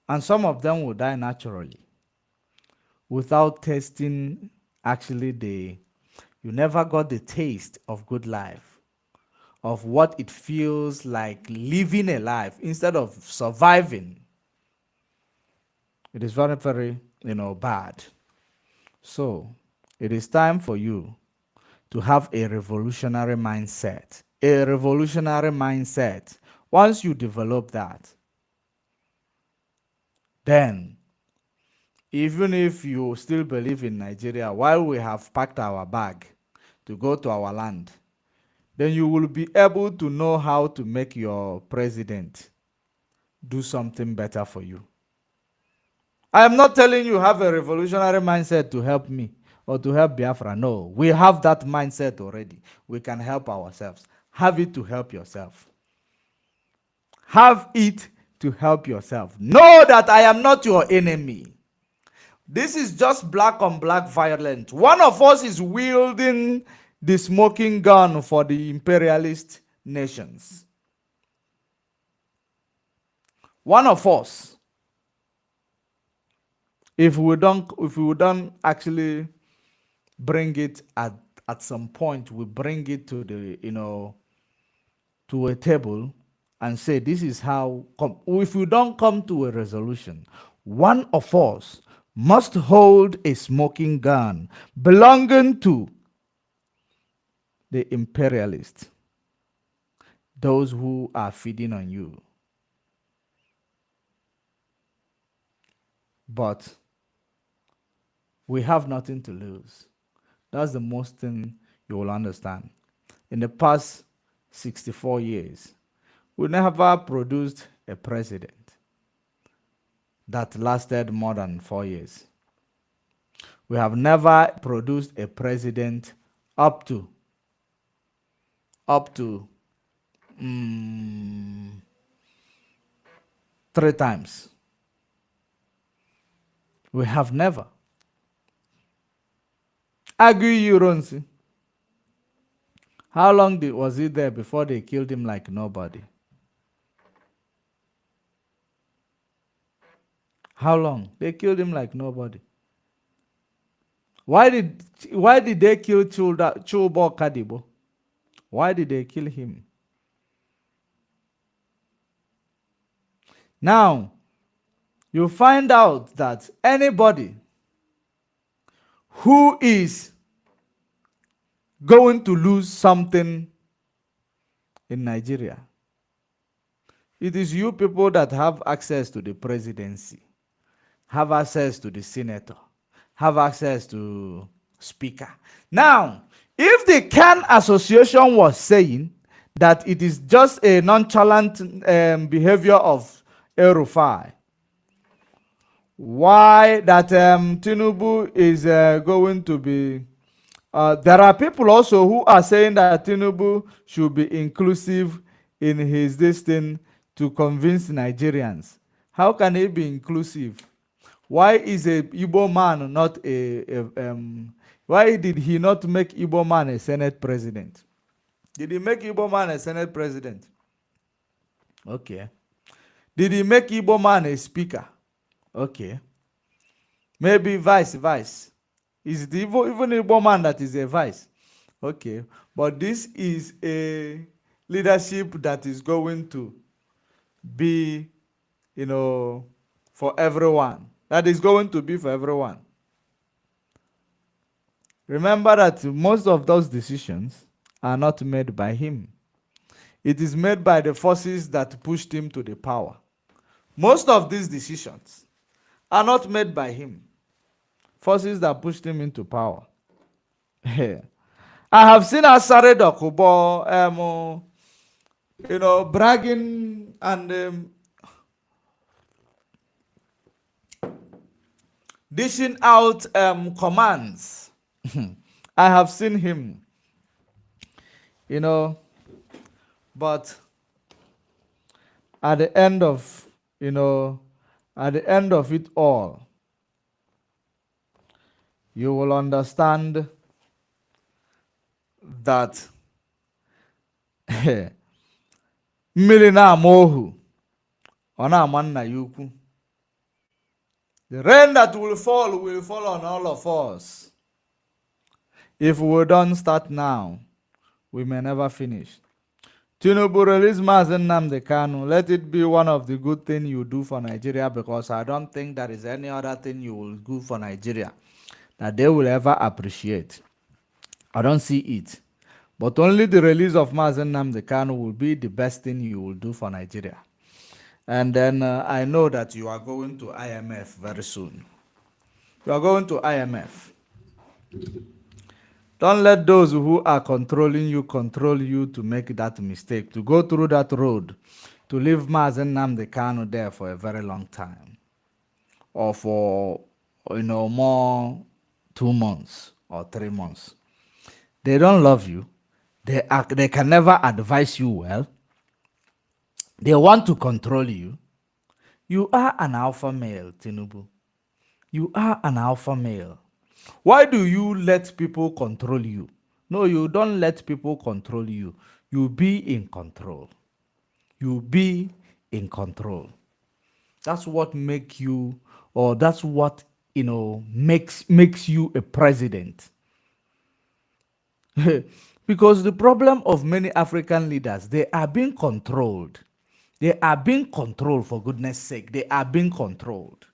And some of them will die naturally without tasting you never got the taste of good life, of what it feels like living a life instead of surviving. It is very, very, bad. So it is time for you to have a revolutionary mindset. A revolutionary mindset. Once you develop that, then even if you still believe in Nigeria, while we have packed our bag to go to our land, then you will be able to know how to make your president do something better for you. I am not telling you have a revolutionary mindset to help me or to help Biafra. No, we have that mindset already. We can help ourselves. Have it to help yourself. Have it to help yourself. Know that I am not your enemy. This is just black on black violence. One of us is wielding the smoking gun for the imperialist nations. One of us. If we don't actually bring it at some point we bring it to the, to a table and say, this is how, if we don't come to a resolution, one of us must hold a smoking gun belonging to the imperialists, those who are feeding on you. But we have nothing to lose. That's the most thing you will understand. In the past 64 years, we never produced a president that lasted more than 4 years. We have never produced a president up to mm, 3 times. We have never. Agui Ironsi. How long was he there before they killed him like nobody? How long? They killed him like nobody. Why did they kill Chubo Kadibo? Why did they kill him? Now, you find out that anybody who is going to lose something in Nigeria, it is you people that have access to the presidency, have access to the senator, have access to speaker. Now, if the Can Association was saying that it is just a nonchalant behavior of a rufai, why that Tinubu is going to be... there are people also who are saying that Tinubu should be inclusive in his this thing to convince Nigerians. How can he be inclusive? Why is a Igbo man not why did he not make Igbo man a Senate president? Did he make Igbo man a Senate president? Okay. Did he make Igbo man a speaker? Okay. Maybe vice. Is it even Igbo man that is a vice? Okay. But this is a leadership that is going to be, for everyone. That is going to be for everyone. Remember that most of those decisions are not made by him. It is made by the forces that pushed him to the power. Most of these decisions are not made by him. Forces that pushed him into power. I have seen Asare Dokubo, bragging and dishing out commands. I have seen him, but at the end of, it all, you will understand that mmiri na-ama ohu ọ na-ama nna ya ukwu. The rain that will fall on all of us. If we don't start now, we may never finish. Tinubu, release Mazen Nnamdi Kanu. Let it be one of the good things you do for Nigeria, because I don't think there is any other thing you will do for Nigeria that they will ever appreciate. I don't see it. But only the release of Mazen Nnamdi Kanu will be the best thing you will do for Nigeria. And then I know that you are going to IMF very soon. You are going to IMF. Don't let those who are controlling you control you to make that mistake, to go through that road, to leave Mazen Nnamdi Kanu there for a very long time. Or for, more 2 months or 3 months. They don't love you. They can never advise you well. They want to control you. You are an alpha male, Tinubu. You are an alpha male. Why do you let people control you? No, you don't let people control you. You be in control. You be in control. That's what makes you, or that's what, makes you a president. Because the problem of many African leaders, they are being controlled. They are being controlled, for goodness sake. They are being controlled.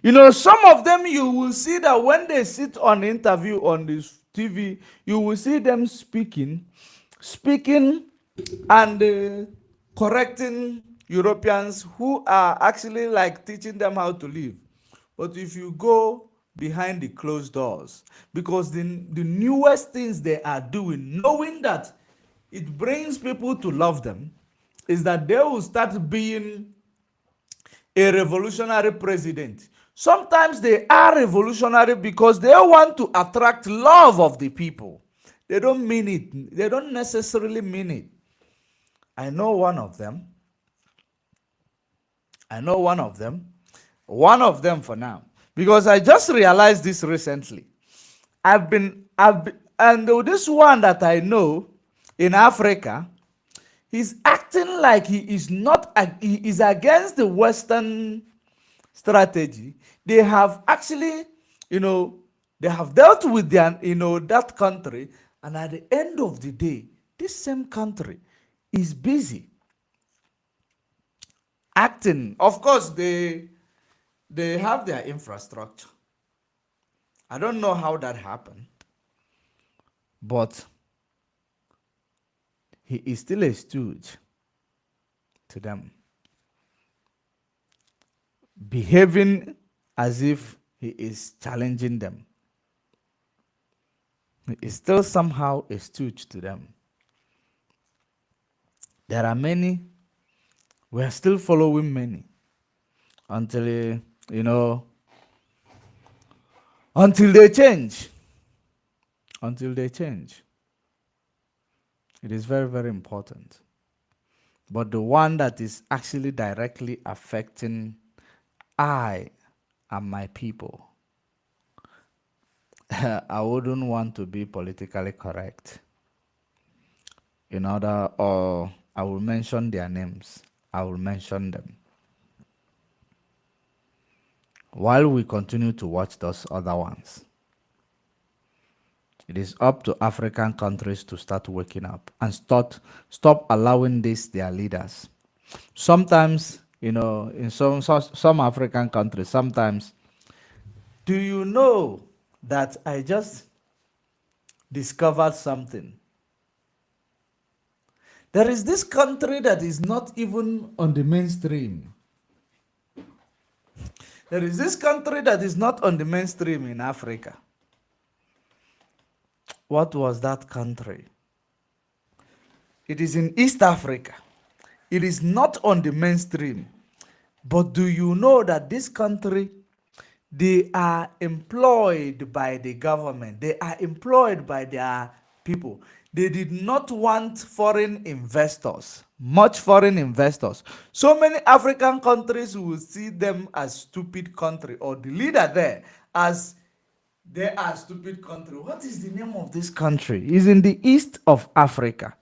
You know, some of them you will see that when they sit on interview on this TV, you will see them speaking and correcting Europeans who are actually like teaching them how to live. But if you go behind the closed doors, because the newest things they are doing, knowing that it brings people to love them, is that they will start being a revolutionary president. Sometimes they are revolutionary because they want to attract love of the people. They don't mean it. They don't necessarily mean it. I know one of them. I know one of them. One of them for now. Because I just realized this recently. And this one that I know in Africa, he's acting like he is against the Western strategy. They have actually, they have dealt with their, that country, and at the end of the day, this same country is busy acting. Of course, they have their infrastructure. I don't know how that happened, but he is still a stooge to them, behaving as if he is challenging them. He is still somehow a stooge to them. There are many. We are still following many until, until they change. Until they change. It is very, very important. But the one that is actually directly affecting I and my people, I wouldn't want to be politically correct. Or I will mention their names. I will mention them. While we continue to watch those other ones, it is up to African countries to start waking up and stop allowing this their leaders. Sometimes, in some African countries, sometimes, do you know that I just discovered something? There is this country that is not even on the mainstream. There is this country that is not on the mainstream in Africa. What was that country? It is in East Africa. It is not on the mainstream. But do you know that this country, they are employed by the government. They are employed by their people. They did not want foreign investors, much foreign investors. So many African countries will see them as stupid country, or the leader there as they are stupid country. What is the name of this country? It's in the east of Africa.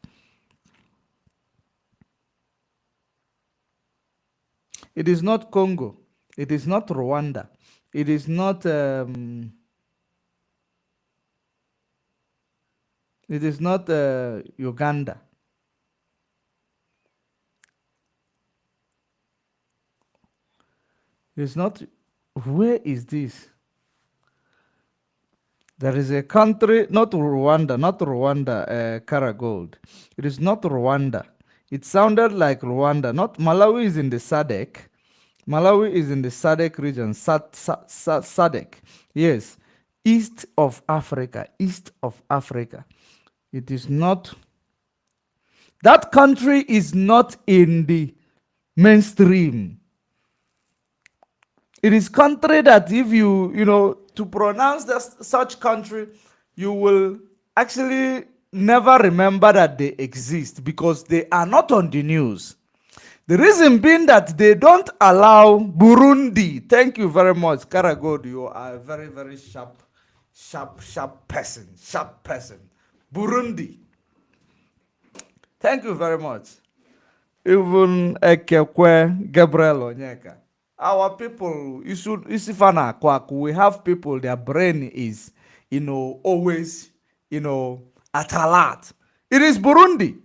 It is not Congo. It is not Rwanda. It is not Uganda. It's not. Where is this? There is a country, not Rwanda, Karagold. It is not Rwanda. It sounded like Rwanda. Not Malawi is in the SADC. Malawi is in the SADC region. SADC. Yes. East of Africa. East of Africa. It is not. That country is not in the mainstream. It is country that if to pronounce such country, you will actually never remember that they exist because they are not on the news. The reason being that they don't allow Burundi. Thank you very much, Karagod. You are a very, very sharp person. Sharp person. Burundi. Thank you very much. Even Ekekwe Gabriel Onyeka. Our people, we have people, their brain is always, at alert. It is Burundi.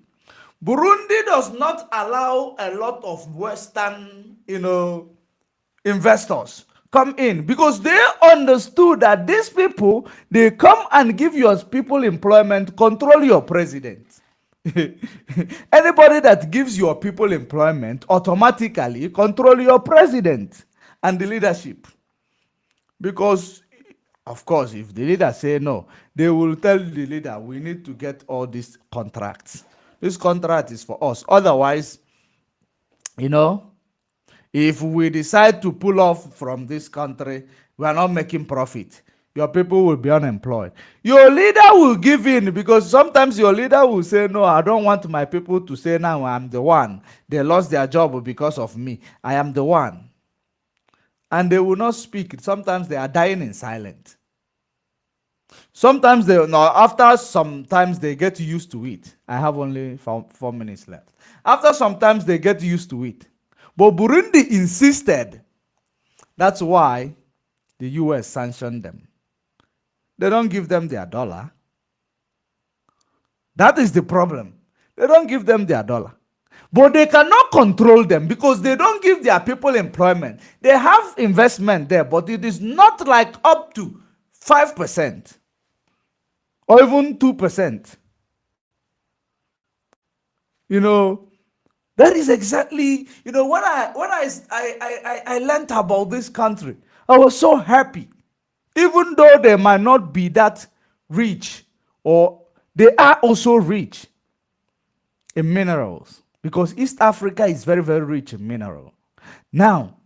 Burundi does not allow a lot of Western, investors come in because they understood that these people, they come and give your people employment, control your president. Anybody that gives your people employment automatically control your president and the leadership. Because, of course, if the leader say no, they will tell the leader, we need to get all these contracts. This contract is for us. Otherwise, if we decide to pull off from this country, we are not making profit. Your people will be unemployed. Your leader will give in, because sometimes your leader will say, no, I don't want my people to say now I'm the one. They lost their job because of me. I am the one. And they will not speak. Sometimes they are dying in silence. Sometimes after sometimes they get used to it. I have only 4 minutes left. After sometimes they get used to it. But Burundi insisted. That's why the US sanctioned them. They don't give them their dollar. That is the problem. They don't give them their dollar. But they cannot control them because they don't give their people employment. They have investment there, but it is not like up to 5% or even 2%. That is exactly, when I learned about this country, I was so happy. Even though they might not be that rich, or they are also rich in minerals, because East Africa is very, very rich in mineral. Now,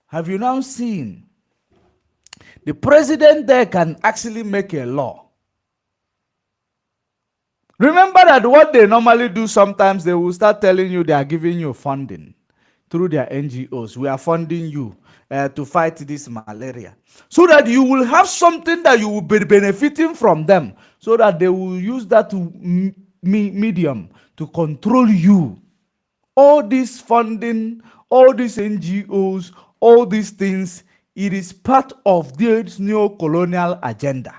have you now seen the president there can actually make a law? Remember that what they normally do, sometimes they will start telling you they are giving you funding through their NGOs. We are funding you to fight this malaria. So that you will have something that you will be benefiting from them. So that they will use that medium to control you. All this funding, all these NGOs, all these things, it is part of this neo-colonial agenda.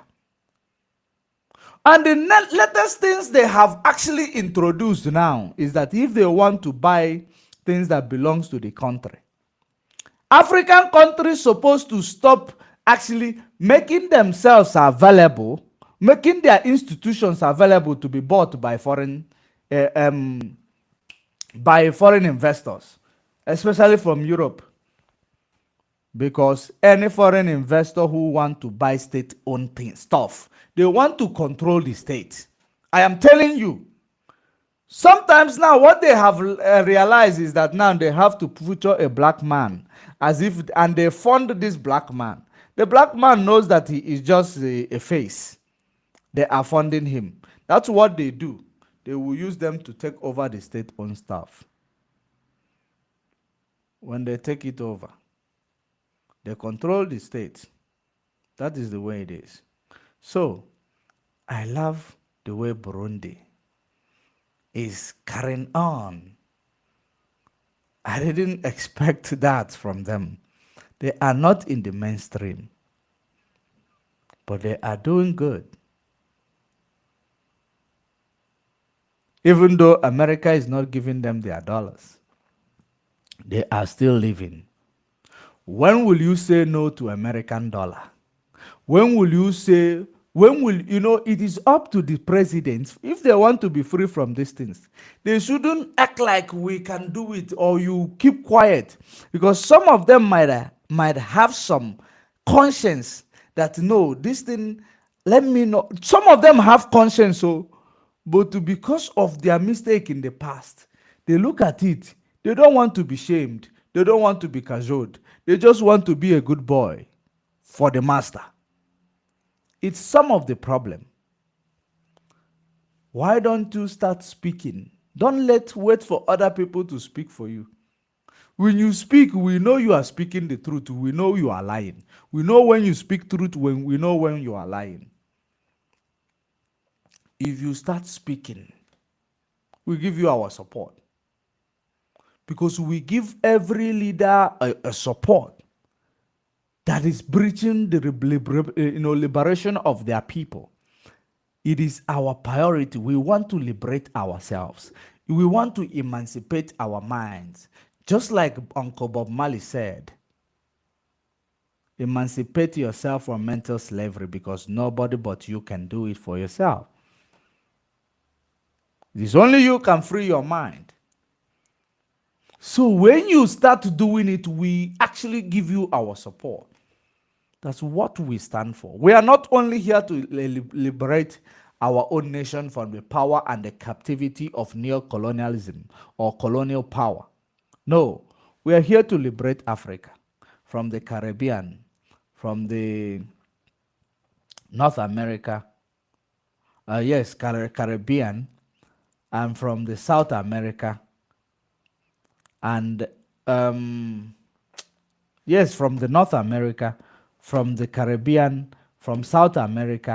And the latest things they have actually introduced now is that if they want to buy things that belongs to the country, African countries supposed to stop actually making themselves available, making their institutions available to be bought by foreign investors, especially from Europe. Because any foreign investor who want to buy state-owned stuff, they want to control the state. I am telling you. Sometimes now what they have realized is that now they have to feature a black man and they fund this black man. The black man knows that he is just a face. They are funding him. That's what they do. They will use them to take over the state-owned stuff. When they take it over, they control the state. That is the way it is. So, I love the way Burundi is carrying on. I didn't expect that from them. They are not in the mainstream, but they are doing good. Even though America is not giving them their dollars, they are still living. When will you say no to American dollar? When will you say, it is up to the presidents. If they want to be free from these things, they shouldn't act like we can do it, or you keep quiet. Because some of them might have some conscience that, no, this thing, let me know. Some of them have conscience, but because of their mistake in the past, they look at it. They don't want to be shamed. They don't want to be cajoled. They just want to be a good boy for the master. It's some of the problem. Why don't you start speaking? Don't wait for other people to speak for you. When you speak, we know you are speaking the truth. We know you are lying. We know when you speak truth, when we know when you are lying. If you start speaking, we give you our support. Because we give every leader a support that is breaching the liberation of their people. It is our priority. We want to liberate ourselves. We want to emancipate our minds. Just like Uncle Bob Marley said, emancipate yourself from mental slavery because nobody but you can do it for yourself. It is only you can free your mind. So when you start doing it, we actually give you our support. That's what we stand for. We are not only here to liberate our own nation from the power and the captivity of neo-colonialism or colonial power. No, we are here to liberate Africa from the Caribbean, from the North America, yes, Caribbean, and from the South America, and yes, from the North America, from the Caribbean, from South America,